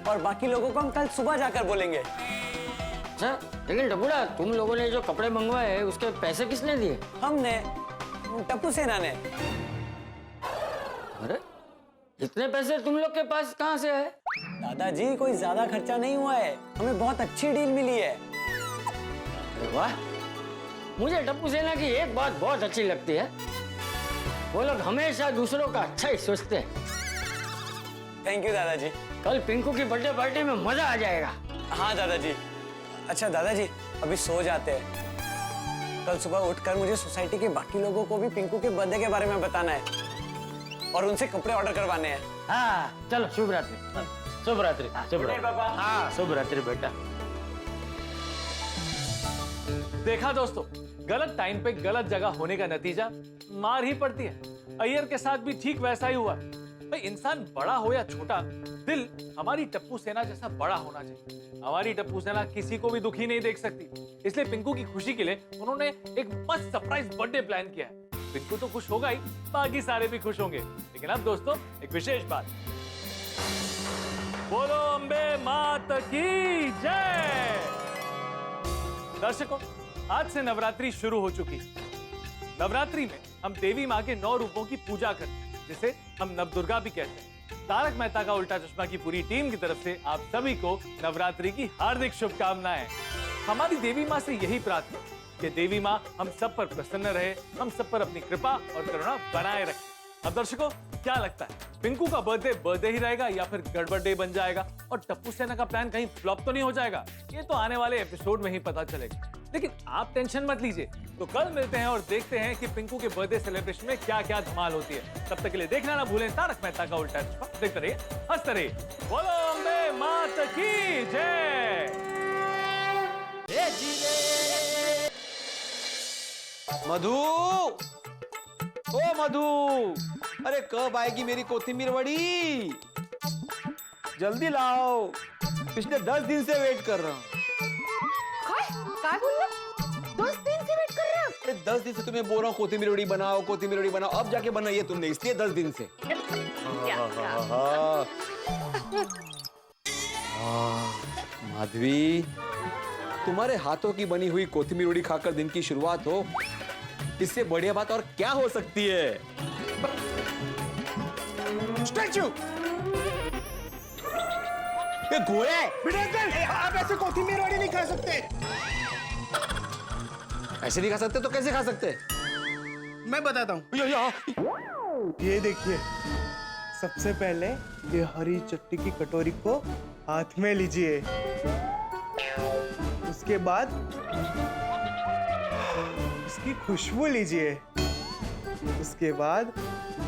और बाकी लोगों को हम कल सुबह जाकर बोलेंगे। अच्छा, लेकिन टप्पूड़ा, तुम लोगों ने जो कपड़े मंगवाए हैं उसके पैसे किसने दिए? हमने, टप्पू सेना ने। अरे इतने पैसे तुम लोग के पास कहाँ से है? दादाजी कोई ज्यादा खर्चा नहीं हुआ है, हमें बहुत अच्छी डील मिली है। अरे वाह, मुझे टप्पू सेना की एक बात बहुत अच्छी लगती है, वो लोग हमेशा दूसरों का अच्छा ही सोचते हैं। थैंक यू दादाजी। कल पिंकू की बर्थडे पार्टी में मजा आ जाएगा। हाँ दादाजी। अच्छा दादाजी, अभी सो जाते हैं। कल सुबह उठकर मुझे सोसाइटी के बाकी लोगों को भी पिंकू के बर्थडे के बारे में बताना है और उनसे कपड़े ऑर्डर करवाने हैं। हाँ चलो, शुभ रात्रि। शुभ रात्रि। शुभ रात्रि। हाँ शुभ रात्रि बेटा। देखा दोस्तों, गलत टाइम पे गलत जगह होने का नतीजा मार ही पड़ती है। अय्यर के साथ भी ठीक वैसा ही हुआ। भाई इंसान बड़ा हो या छोटा, दिल हमारी टप्पू सेना जैसा बड़ा होना चाहिए। हमारी टप्पू सेना किसी को भी दुखी नहीं देख सकती, इसलिए पिंकू की खुशी के लिए उन्होंने एक मस्त सरप्राइज बर्थडे प्लान किया है। पिंकू तो खुश होगा ही, बाकी सारे भी खुश होंगे। लेकिन अब दोस्तों एक विशेष बात, बोलो अम्बे मात की जय। दर्शकों, आज से नवरात्रि शुरू हो चुकी है। नवरात्रि में हम देवी माँ के 9 रूपों की पूजा करते हैं, जिसे हम नवदुर्गा भी कहते हैं। तारक मेहता का उल्टा चश्मा की पूरी टीम की तरफ से आप सभी को नवरात्रि की हार्दिक शुभकामनाएं। हमारी देवी माँ से यही प्रार्थना कि देवी माँ हम सब पर प्रसन्न रहे, हम सब पर अपनी कृपा और करुणा बनाए रखे। अब दर्शकों, क्या लगता है, पिंकू का बर्थडे ही रहेगा या फिर गड़बड़ डे बन जाएगा और टप्पू सेना का प्लान कहीं फ्लॉप तो नहीं हो जाएगा? ये तो आने वाले एपिसोड में ही पता चलेगा। लेकिन आप टेंशन मत लीजिए, तो कल मिलते हैं और देखते हैं कि पिंकू के बर्थडे सेलिब्रेशन में क्या क्या धमाल होती है। तब तक के लिए देखना ना भूलें तारक मेहता का उल्टा चश्मा। देखते रहिए, हंसते रहिए। बोलो अम्बे मात की जय। मधु, ओ मधु, अरे कब आएगी मेरी कोथिंबीर वड़ी? जल्दी लाओ, पिछले 10 दिन से वेट कर रहा हूँ। काय बोल रहा? 10 दिन से वेट कर रहे हो? अरे 10 दिन से तुम्हें बोल रहा हूँ कोथिंबीर वड़ी बनाओ, कोथिंबीर वड़ी बनाओ, अब जाके बनाई है तुमने, इसलिए 10 दिन से। माधवी, तुम्हारे हाथों की बनी हुई कोथिंबीर वड़ी खाकर दिन की शुरुआत हो, इससे बढ़िया बात और क्या हो सकती है? स्टैचू! ये घोड़े! आप ऐसे कोथिंबीर वड़ी नहीं खा सकते। ऐसे नहीं खा सकते तो कैसे खा सकते? मैं बताता हूँ। ये देखिए, सबसे पहले ये हरी चटनी की कटोरी को हाथ में लीजिए। उसके बाद इसकी खुशबू लीजिए। उसके बाद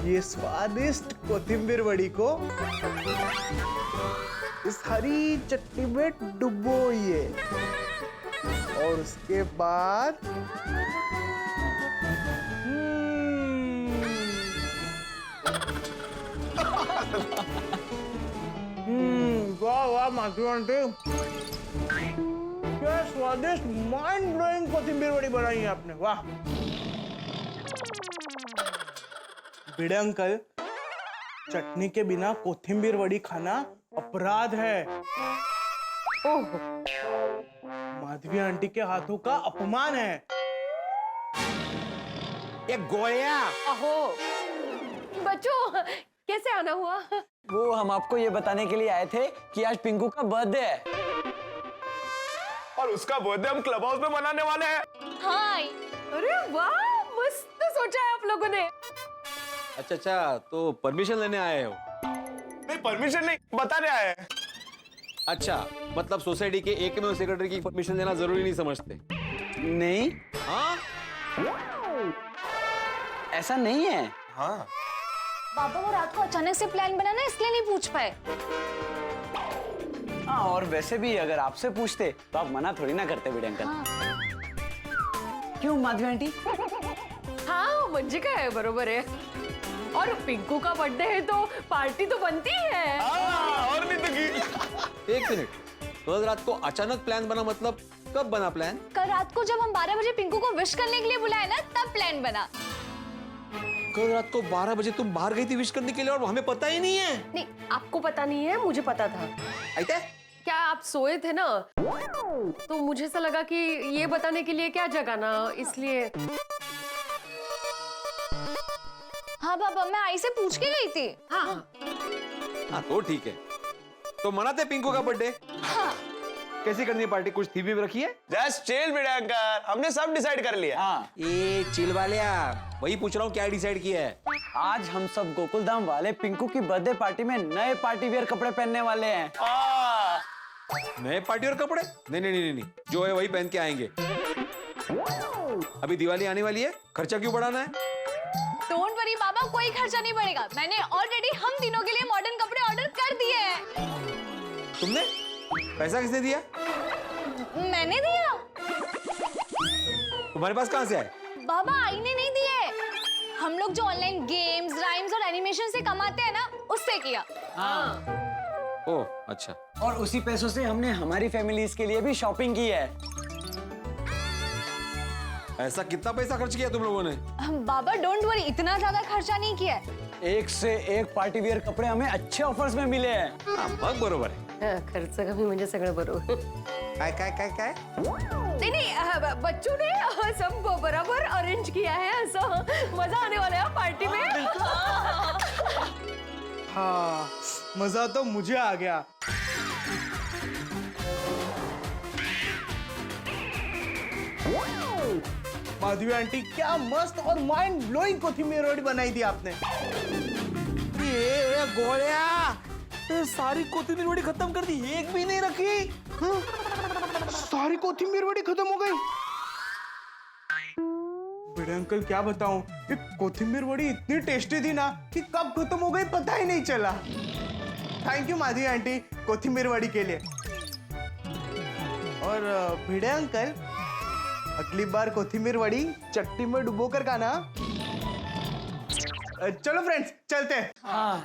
ये स्वादिष्ट कोथिंबीर वड़ी को इस हरी चटनी में डुबोइए और उसके बाद वाह वाह माधवी आंटी, क्या स्वादिष्ट माइंड ब्लोइंग कोथिंबीर वड़ी बनाई है आपने, वाह। भिड़े अंकल, चटनी के बिना कोथिंबीर वड़ी खाना अपराध है। ओह, माधवी आंटी के हाथों का अपमान है। ये गोया! अहो, बच्चों, कैसे आना हुआ? वो हम आपको ये बताने के लिए आए थे कि आज पिंकू का बर्थडे है और उसका बर्थडे हम क्लब हाउस में मनाने वाले हैं। हाय, अरे वाह, मस्त सोचा है आप लोगों ने। अच्छा, तो परमिशन लेने आए हो? नहीं, परमिशन नहीं, बताने आए हैं। अच्छा, मतलब सोसाइटी के एकमेव सेक्रेटरी की परमिशन लेना जरूरी नहीं समझते? नहीं, हाँ? ऐसा नहीं है। हाँ। पापा वो रात को अचानक से प्लान बना ना, इसलिए नहीं पूछ पाए। हाँ, और वैसे भी अगर आपसे पूछते तो आप मना थोड़ी ना करते भिड़े अंकल। हाँ। क्यों माधवी आंटी? हाँ, म्हणजे काय है, बरोबर है। और पिंकू का बर्थडे है तो पार्टी तो बनती है। और नहीं तो की। एक मिनट, कल रात को अचानक प्लान बना, मतलब कब बना प्लान? कल रात को जब हम 12 बजे पिंकू को विश करने के लिए बुलाए ना, तब प्लान बना। कल रात को 12 बजे तुम बाहर गई थी विश करने के लिए और हमें पता ही नहीं है? नहीं, आपको पता नहीं है, मुझे पता था। आइते? क्या आप सोए थे ना, तो मुझे ऐसा लगा कि ये बताने के लिए क्या जगाना, इसलिए। हाँ पापा, मैं आई से पूछ के गई थी। हाँ, तो ठीक है, तो मनाते पिंकू का बर्थडे। हाँ। कैसी करनी है पार्टी, कुछ थीम भी रखी है? जस्ट चिल भिड़े अंकल, हमने सब डिसाइड कर लिया। हाँ। ये चिल वालिया, वही पूछ रहा हूँ क्या डिसाइड किया है? आज हम सब गोकुलधाम वाले पिंकू की बर्थडे पार्टी में नए पार्टी वियर कपड़े पहनने वाले हैं। नए पार्टी और कपड़े? नहीं नहीं नहीं नहीं, जो है वही पहन के आएंगे। अभी दिवाली आने वाली है, खर्चा क्यों बढ़ाना है? डोंट वरी बाबा, कोई खर्चा नहीं पड़ेगा। मैंने ऑलरेडी हम तीनों के लिए मॉडर्न कपड़े ऑर्डर कर दिए हैं। तुमने? पैसा किसने दिया? मैंने दिया। तुम्हारे पास कहाँ से आए? बाबा आईने नहीं दिए, हम लोग जो ऑनलाइन गेम्स, राइम्स और एनिमेशन से कमाते हैं ना, उससे किया। ओह अच्छा। और उसी पैसों से हमने हमारी फैमिलीज के लिए भी शॉपिंग की है। ऐसा कितना पैसा खर्च किया तुम लोगों ने? बाबा डोंट वरी, इतना ज्यादा खर्चा नहीं किया है। एक से एक पार्टी वियर कपडे हमें अच्छे ऑफर्स में मिले हैं। मग बरोबर आहे। खर्च कमी म्हणजे सगळं बरोबर। काय काय काय काय? नहीं नहीं, बच्चों ने सब बराबर अरेंज किया है, ऐसा मजा आने वाला है पार्टी में। हाँ, मजा तो मुझे आ गया। माधवी आंटी, क्या मस्त और माइंड ब्लोइंग कोथिंबीर वड़ी बनाई थी आपने। ये गोळ्या, ये सारी कोथिंबीर वड़ी खत्म कर दी, एक भी नहीं रखी। हाँ? सारी कोथिंबीर वड़ी खत्म हो गई। बड़े अंकल क्या बताऊं, ये कोथिंबीर वड़ी इतनी टेस्टी थी ना कि कब खत्म हो गई पता ही नहीं चला। थैंक यू माधवी आंटी कोथिंबीर वड़ी के लिए। और भिड़े अंकल, अगली बार कोथिंबीर वड़ी चटनी में डुबो कर खाना। चलो फ्रेंड्स, चलते हैं। हाँ।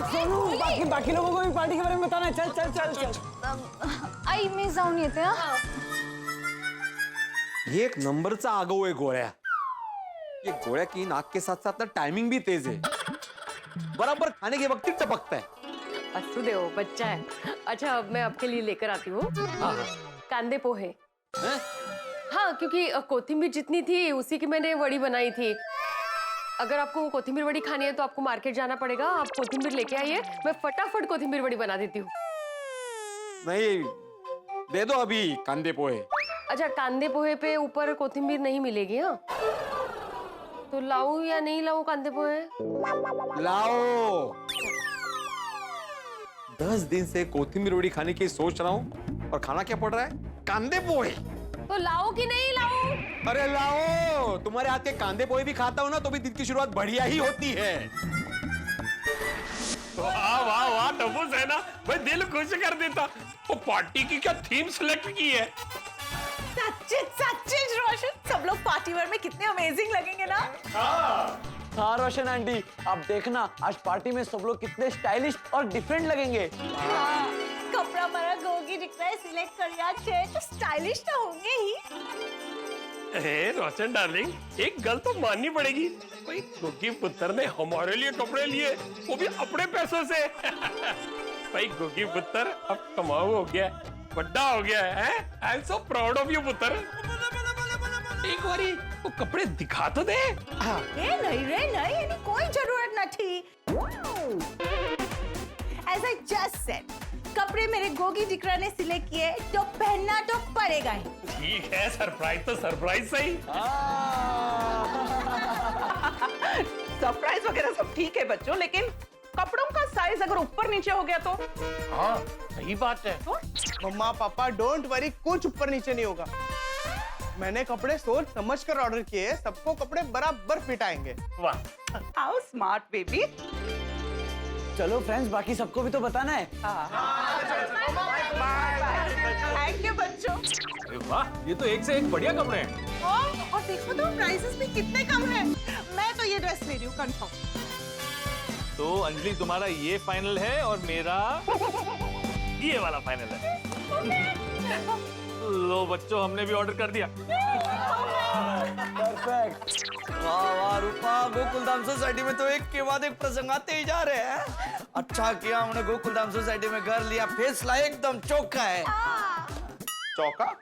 सोनू, बाकी लोगों को भी पार्टी के बारे में बताना है। चल चल चल चल। आई मी जाऊन येते। ये एक नंबरचा आगाऊ आहे गोळ्या। ये गोळ्या की नाक के साथ साथ ना टाइमिंग भी तेज है, बराबर खाने के वक्त ही टपकता है। असू दे, वो बच्चा है। अच्छा, अब मैं आपके लिए लेकर आती हूँ कांदे पोहे। हाँ, क्योंकि कोथिंबीर जितनी थी उसी की मैंने वड़ी बनाई थी। अगर आपको कोथिंबीर वड़ी खानी है तो आपको मार्केट जाना पड़ेगा। आप कोथिंबीर लेके आइए, मैं फटाफट कोथिंबीर वड़ी बना देती हूँ। नहीं, दे दो अभी कांदे पोहे। अच्छा, कांदे पोहे पे ऊपर कोथिंबीर नहीं मिलेगी? हाँ, तो लाऊं या नहीं लाऊं कांदे पोहे? लाओ। 10 दिन से कोथिंबीर वड़ी खाने की सोच रहा हूँ और खाना क्या पड़ रहा है? कांदे पोहे। तो लाओ कि नहीं लाऊं? अरे लाओ, तुम्हारे हाथ के कांदे पोहे भी खाता हूँ ना तो भी दिन की शुरुआत बढ़िया ही होती है। वाह वाह वाह डब्बू सेना, भाई दिल खुश कर देता। वो पार्टी की क्या थीम सिलेक्ट की है? सच्ची रोशन, सब लोग पार्टी वेयर में कितने अमेजिंग लगेंगे ना। हाँ रोशन आंटी, आप देखना आज पार्टी में सब लोग कितने स्टाइलिश और डिफरेंट लगेंगे। कपड़ा हमारा गोगी दिख रहा है, सिलेक्ट कर यार, तो स्टाइलिश तो होंगे ही। अरे रोशन डार्लिंग, एक गल तो माननी पड़ेगी, भाई गोगी पुत्र ने हमारे लिए कपड़े लिए, वो भी अपने पैसों से। भाई गोगी पुत्र अब कमाऊ हो गया, बड़ा हो गया है। I am so proud of you पुत्र। एक बारी वो कपड़े दिखा तो दे। नहीं रे नहीं, इन्हें कोई जरूरत न थी। As I just said, कपड़े मेरे गोगी दिकरा ने सिलेक्ट किए तो पहनना तो पड़ेगा ही। ठीक है, सरप्राइज तो सरप्राइज सही। सरप्राइज वगैरह सब ठीक है बच्चों, लेकिन कपड़ों का साइज अगर ऊपर नीचे हो गया तो? हाँ सही बात है। मम्मा पापा डोंट वरी, कुछ ऊपर नीचे नहीं होगा। मैंने कपड़े सोच समझ कर ऑर्डर किए, सबको कपड़े बराबर फिट आएंगे। वाह, हाउ स्मार्ट बेबी। चलो फ्रेंड्स, बाकी सबको भी तो बताना है। थैंक यू बच्चों। अरे वाह, ये तो एक से एक बढ़िया कपड़े हैं। और देखो तो प्राइसेस भी कितने कम हैं। मैं तो ये ड्रेस ले रही हूँ कंफर्म। तो अंजलि तुम्हारा ये फाइनल है और मेरा ये वाला फाइनल है। लो बच्चों, हमने भी ऑर्डर कर दिया। परफेक्ट। वाह वाह रूपा, गोकुलधाम सोसाइटी में तो एक के बाद एक प्रसंग आते ही जा रहे हैं। अच्छा किया हमने गोकुलधाम सोसाइटी में घर लिया, फैसला एकदम चौका है। चौका?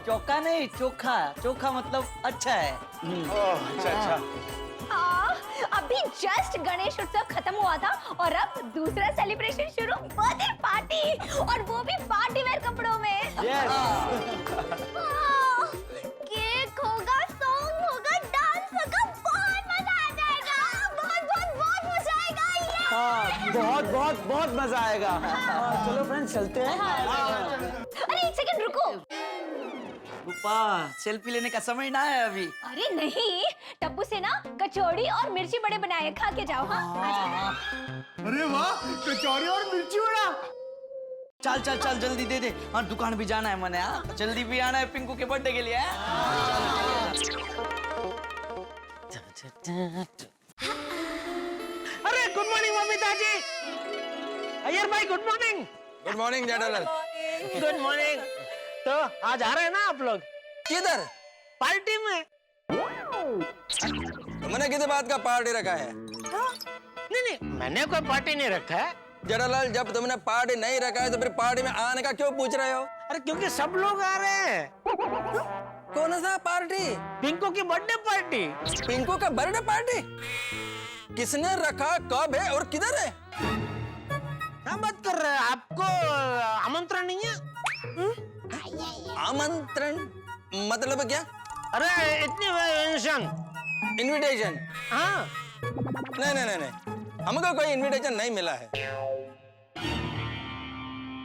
चौका नहीं, चोखा। चोखा मतलब अच्छा है। अच्छा अच्छा। अभी जस्ट गणेश उत्सव खत्म हुआ था और अब दूसरा सेलिब्रेशन शुरू, बर्थडे पार्टी, और वो भी पार्टी वेयर कपड़ों में। केक होगा, सॉन्ग होगा, डांस बहुत बहुत बहुत मजा आएगा। चलो फ्रेंड्स चलते हैं। अरे एक सेकंड रुको। रूपा सेल्फी लेने का समय ना है अभी। अरे नहीं, टप्पू से ना कचौड़ी और मिर्ची बड़े बनाए, खा के जाओ। हाँ अरे वाह, कचौड़ी और मिर्ची बड़ा। चल चल चल जल्दी दे दे। हाँ दुकान भी जाना है मैंने। हाँ जल्दी भी आना है पिंकू के बर्थडे के लिए। अरे गुड मॉर्निंग मम्मीता जी। अय्यर भाई good morning. Good morning Jethalal. Good morning. तो आज आ रहे हैं ना आप लोग? किधर? पार्टी में। तुमने किस बात का पार्टी रखा है? नहीं नहीं, मैंने कोई पार्टी नहीं रखा है। जेठालाल, जब तुमने पार्टी नहीं रखा है तो फिर पार्टी में आने का क्यों पूछ रहे हो? अरे क्योंकि सब लोग आ रहे हैं। कौन सा पार्टी? पिंकू की बर्थडे पार्टी। पिंकू का बर्थडे पार्टी? किसने रखा, कब है और किधर है? क्या बात कर रहे हैं? आपको आमंत्रण नहीं है? आमंत्रण मतलब क्या? अरे इतनी इनविटेशन? हाँ। नहीं नहीं नहीं, हमको कोई इनविटेशन नहीं मिला है।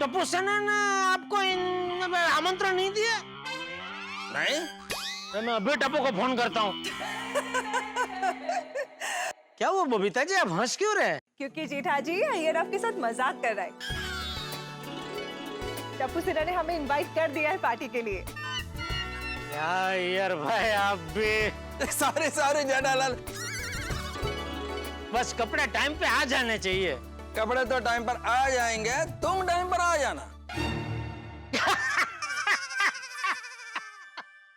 टप्पू सेना ने आपको आमंत्रण नहीं दिया? नहीं। तो मैं अभी टप्पू को फोन करता हूँ। क्या वो बबीता जी, आप हंस क्यों रहे? क्योंकि जेठाजी अय्यर आपके साथ मजाक कर रहा है। टप्पू सेना ने हमें इनवाइट कर दिया है पार्टी के लिए। यार भाई आप भी। Sorry sorry Jethalal. बस कपड़े टाइम पे आ जाने चाहिए। कपड़े तो टाइम पर आ जाएंगे, तुम टाइम पर आ जाना।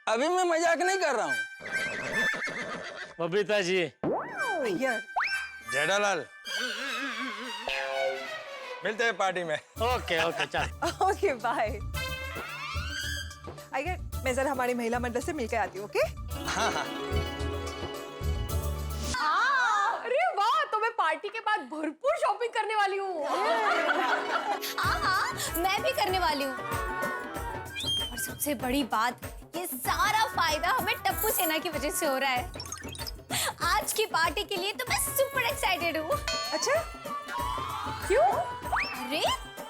अभी मैं मजाक नहीं कर रहा हूँ। बबीता जी। जेठालाल, मिलते हैं पार्टी में। ओके ओके चल। Okay bye. अय्यर मैं जरा हमारी महिला मंडल से मिलकर आती हूँ। ओके? हाँ हाँ। अरे वाह, तो मैं पार्टी के बाद भरपूर शॉपिंग करने वाली हूँ। हाँ, मैं भी करने वाली हूँ। और सबसे बड़ी बात, ये सारा फायदा हमें टप्पू सेना की वजह से हो रहा है। आज की पार्टी के लिए तो मैं सुपर एक्साइटेड हूँ। अच्छा? क्यों? अरे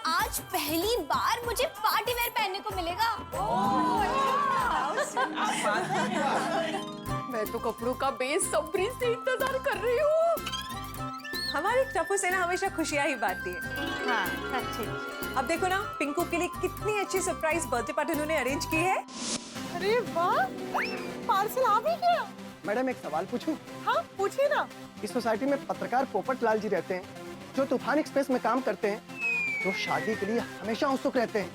आज पहली बार मुझे पार्टी वेयर पहनने को मिलेगा। मैं तो कपड़ों का बेसब्री से इंतजार कर रही हूँ। हमारी टप्पू सेना हमेशा खुशियां ही बांटती है। हाँ, अच्छी। अब देखो ना, पिंकू के लिए कितनी अच्छी सरप्राइज बर्थडे पार्टी उन्होंने अरेंज की है। अरे वाह, पार्सल आ भी गया। मैडम एक सवाल पूछूं? हाँ पूछिए ना। इस सोसाइटी में पत्रकार पोपट लाल जी रहते हैं, जो तूफान एक्सप्रेस में काम करते हैं, जो शादी के लिए हमेशा उत्सुक रहते हैं।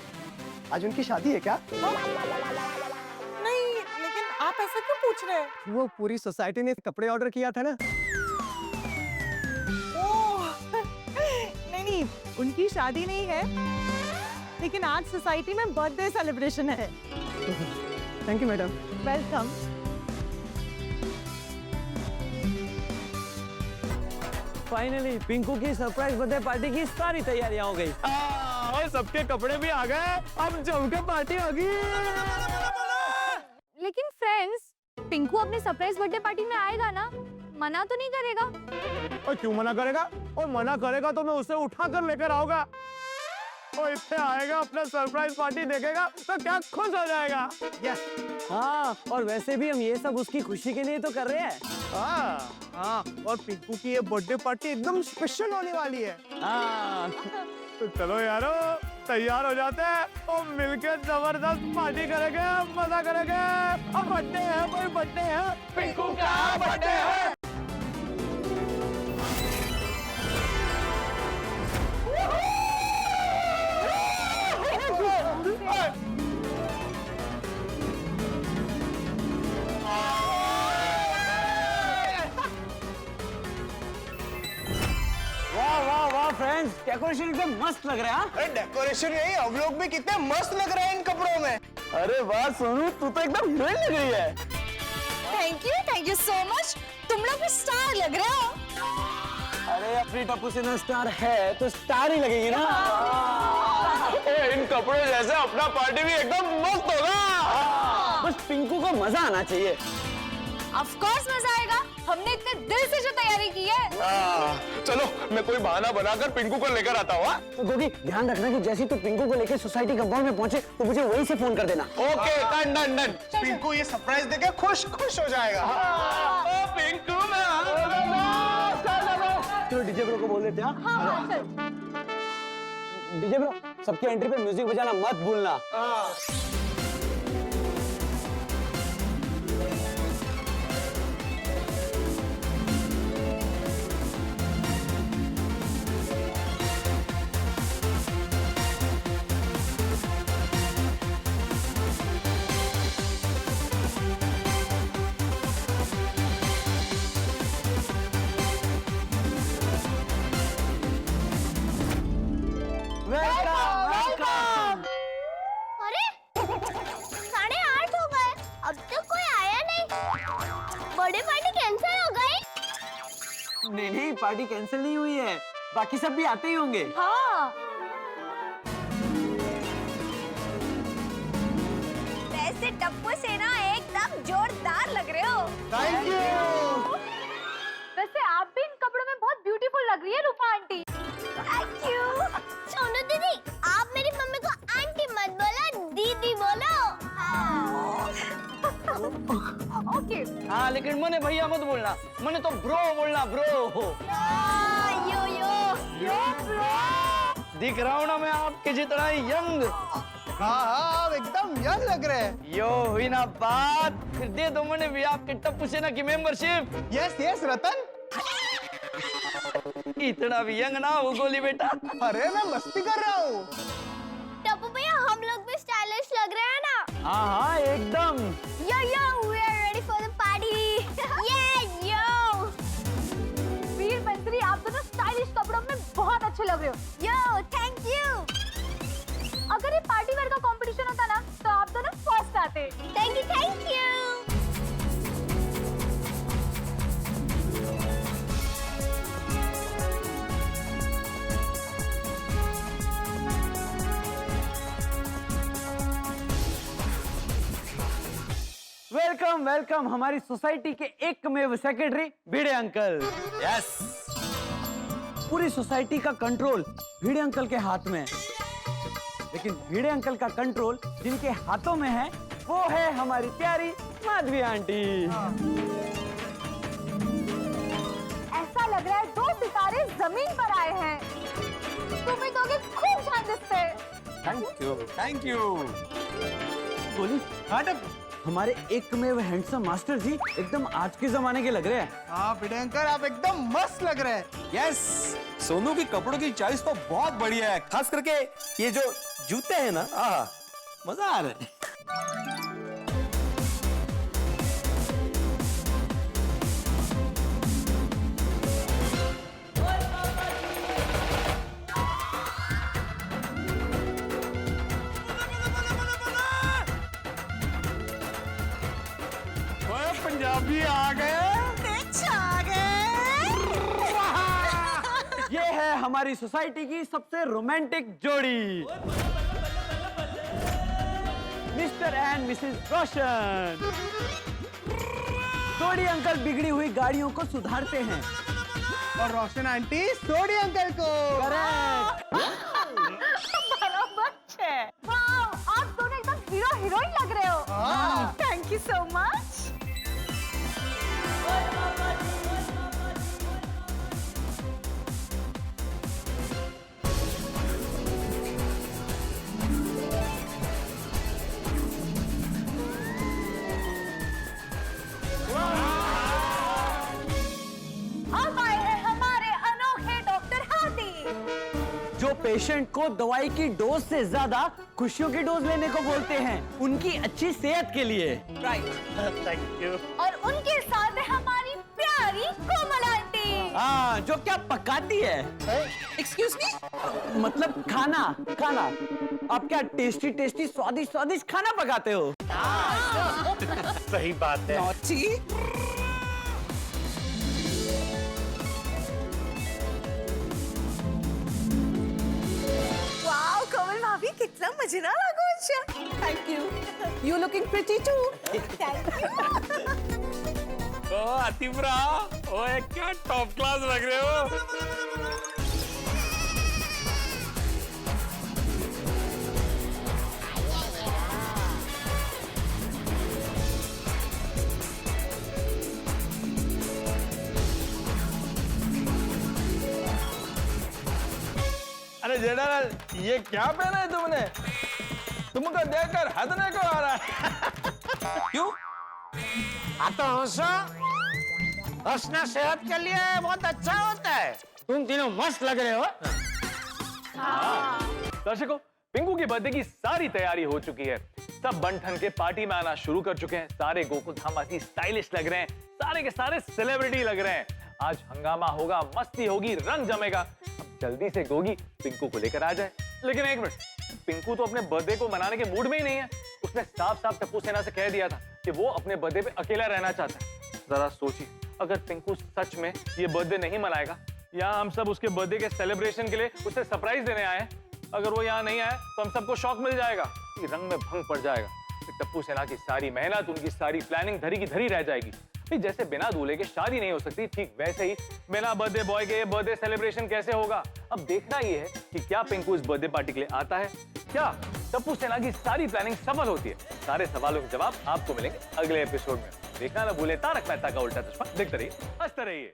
आज उनकी शादी है क्या? नहीं, लेकिन आप ऐसा क्यों पूछ रहे हैं? वो पूरी सोसाइटी ने कपड़े ऑर्डर किया था ना। ओह, नहीं, उनकी शादी नहीं है, लेकिन आज सोसाइटी में बर्थडे सेलिब्रेशन है। Thank you madam. Welcome. Finally Pinku की सरप्राइज बर्थडे पार्टी की सारी तैयारियां हो गई। और सबके कपड़े भी आ गए, अब जमकर पार्टी होगी। लेकिन फ्रेंड्स, पिंकू अपने सरप्राइज बर्थडे पार्टी में आएगा ना? मना तो नहीं करेगा? और क्यों मना करेगा? और मना करेगा तो मैं उसे उठा कर लेकर आऊंगा। और इतने आएगा, अपना सरप्राइज पार्टी देखेगा तो क्या खुश हो जाएगा। यस। हाँ, और वैसे भी हम ये सब उसकी खुशी के लिए तो कर रहे हैं। हाँ, और पिंकू की ये बर्थडे पार्टी एकदम स्पेशल होने वाली है। हाँ। तो चलो यारो, तैयार हो जाते हैं और मिलकर जबरदस्त पार्टी करेंगे, मजा करेंगे। अब बर्थडे है, कोई बर्थडे है, पिंकू का बर्थडे है। वाह वाह वाह फ्रेंड्स, डेकोरेशन एकदम मस्त लग रहा है। अरे डेकोरेशन नहीं, हम लोग भी कितने मस्त लग रहे हैं इन कपड़ों में। अरे वाह सोनू, तू तो एकदम हीरोइन लग रही है। Thank you so much. तुम लोग भी स्टार लग रहे हो। अरे अपनी टप्पू सेना स्टार है तो स्टार ही लगेगी ना। इन कपड़ों जैसे अपना पार्टी भी एकदम मस्त होगा। बस पिंकू को मजा आना चाहिए। ऑफ कोर्स मजा आएगा, हमने इतने दिल से जो तैयारी की है। चलो मैं कोई बहाना बनाकर पिंकू को लेकर आता हूँ। तो गोगी ध्यान रखना कि जैसे तू पिंकू को लेकर सोसाइटी कंपाउंड में पहुंचे तो मुझे वहीं से फोन कर देना। Okay done done done. Pinku ये सरप्राइज देकर खुश हो जाएगा। पिंकू चलो डीजे ब्रो को बोल देते हैं। डीजे ब्रो सबकी एंट्री पे म्यूजिक बजाना मत भूलना। अरे 8:30 हो गए, अब तक कोई आया नहीं। बर्थडे पार्टी कैंसिल हो गई? नहीं पार्टी कैंसिल नहीं हुई है, बाकी सब भी आते ही होंगे। हाँ। वैसे टप्पू सेना एकदम जोरदार लग रहे हो। Thank you. वैसे आप भी इन कपड़ों में बहुत ब्यूटीफुल लग रही है Rupa aunty. Thank you. Sonu दीदी, आप मेरी मम्मी को आंटी मत बोलो, दीदी बोलो। ओके। हाँ लेकिन मने भैया मत बोलना, मने तो ब्रो बोलना, ब्रो। यो ब्रो। दिख रहा हूँ ना मैं आपके जितना यंग। हाँ एकदम यंग लग रहे हैं। यो हुई ना बात, फिर दे दो मने भी आपके टप्पू सेना की मेंबरशिप। यस रतन। इतना भी यंग ना हो गोली बेटा। अरे मैं मस्ती कर रहा हूँ। टप्पू भैया हम लोग भी स्टाइलिश लग रहे हैं ना? हाँ एकदम। Yo, we are ready for the party. Yeah, yo. वीर बंसरी, आप दोनों स्टाइलिश कपड़ों में बहुत अच्छे लग रहे हो। Yo, thank you. अगर ये पार्टी वेयर का कंपटीशन होता ना, तो आप दोनों फर्स्ट आते। Thank you, thank you. Welcome welcome हमारी सोसाइटी के एकमेव सेक्रेटरी भिड़े अंकल। यस। पूरी सोसाइटी का कंट्रोल भिड़े अंकल के हाथ में है, लेकिन भिड़े अंकल का कंट्रोल जिनके हाथों में है वो है हमारी प्यारी माधवी आंटी। ऐसा लग रहा है 2 सितारे जमीन पर आए हैं। तुम ही दोगे खूब जान दिसते। Thank you. बोली हमारे एकमेव हैंडसम मास्टर जी एकदम आज के जमाने के लग रहे हैं। हाँ भिड़ेंकर आप एकदम मस्त लग रहे हैं। यस, सोनू की कपड़ों की चॉइस तो बहुत बढ़िया है, खास करके ये जो जूते हैं ना, मजा आ रहा है। पंजाबी आ गए। ये है हमारी सोसाइटी की सबसे रोमांटिक जोड़ी, mister and missus Roshan. Sodhi uncle बिगड़ी हुई गाड़ियों को सुधारते हैं और रोशन आंटी सोडी अंकल को। बराबर है। वाओ, आप दोनों एकदम हीरो हीरोइन लग रहे हो। Thank you so much. अब आए हैं हमारे अनोखे डॉक्टर हाथी, जो पेशेंट को दवाई की डोज से ज्यादा खुशियों की डोज लेने को बोलते हैं, उनकी अच्छी सेहत के लिए। Thank you. और उनके साथ है हमारी प्यारी कोमल आंटी। हाँ, जो क्या पकाती है। एक्सक्यूज मी, मतलब खाना। आप क्या टेस्टी टेस्टी स्वादिष्ट स्वादिष्ट खाना पकाते हो। सही बात है। वाओ कोमल भाभी कितना मजेदार लागो अच्छा। Thank you. You looking pretty too. Thank you. ओ आतिफरा, ओए क्या टॉप क्लास लग रहे हो। अरे जेठालाल, ये क्या पहना है तुमने? तुमको देखकर हंसने को आ रहा है। क्यों? हाँ तो हंसो, हंसना सेहत के लिए बहुत अच्छा होता है। तुम तीनों मस्त लग रहे हो। दर्शकों, पिंकू की बर्थडे की सारी तैयारी हो चुकी है। सब बन-ठन के पार्टी में आना शुरू कर चुके हैं। सारे गोकुल धामासी स्टाइलिश लग रहे हैं। सारे के सारे सेलिब्रिटी लग रहे हैं। आज हंगामा होगा, मस्ती होगी, रंग जमेगा। अब जल्दी से गोगी पिंकू को लेकर आ जाए। लेकिन एक मिनट, पिंकू तो अपने बर्थडे को मनाने के मूड में ही नहीं है। उसने साफ साफ टप्पू सेना से कह दिया था कि वो अपने बर्थडे पे अकेला रहना चाहता है। जरा सोचिए, अगर पिंकू सच में ये बर्थडे नहीं मनाएगा, या हम सब उसके बर्थडे के सेलिब्रेशन के लिए उसे सरप्राइज देने आए हैं, अगर वो यहाँ नहीं आया तो हम सबको शॉक मिल जाएगा, ये रंग में भंग पड़ जाएगा। टप्पू सेना की सारी मेहनत, उनकी सारी प्लानिंग धरी की धरी रह जाएगी। जैसे बिना दूल्हे के शादी नहीं हो सकती, ठीक वैसे ही बिना बर्थडे बॉय के बर्थडे सेलिब्रेशन कैसे होगा। अब देखना ये है कि क्या पिंकू इस बर्थडे पार्टी के लिए आता है, क्या टप्पू सेना की सारी प्लानिंग सफल होती है। सारे सवालों के जवाब आपको मिलेंगे अगले एपिसोड में। देखना ना भूले तारक मेहता का उल्टा चश्मा। देखते रहिए, हंसते रहिए।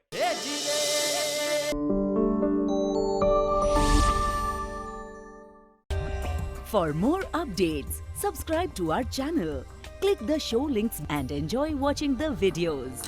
For more updates, subscribe to our channel, click the show links and enjoy watching the videos.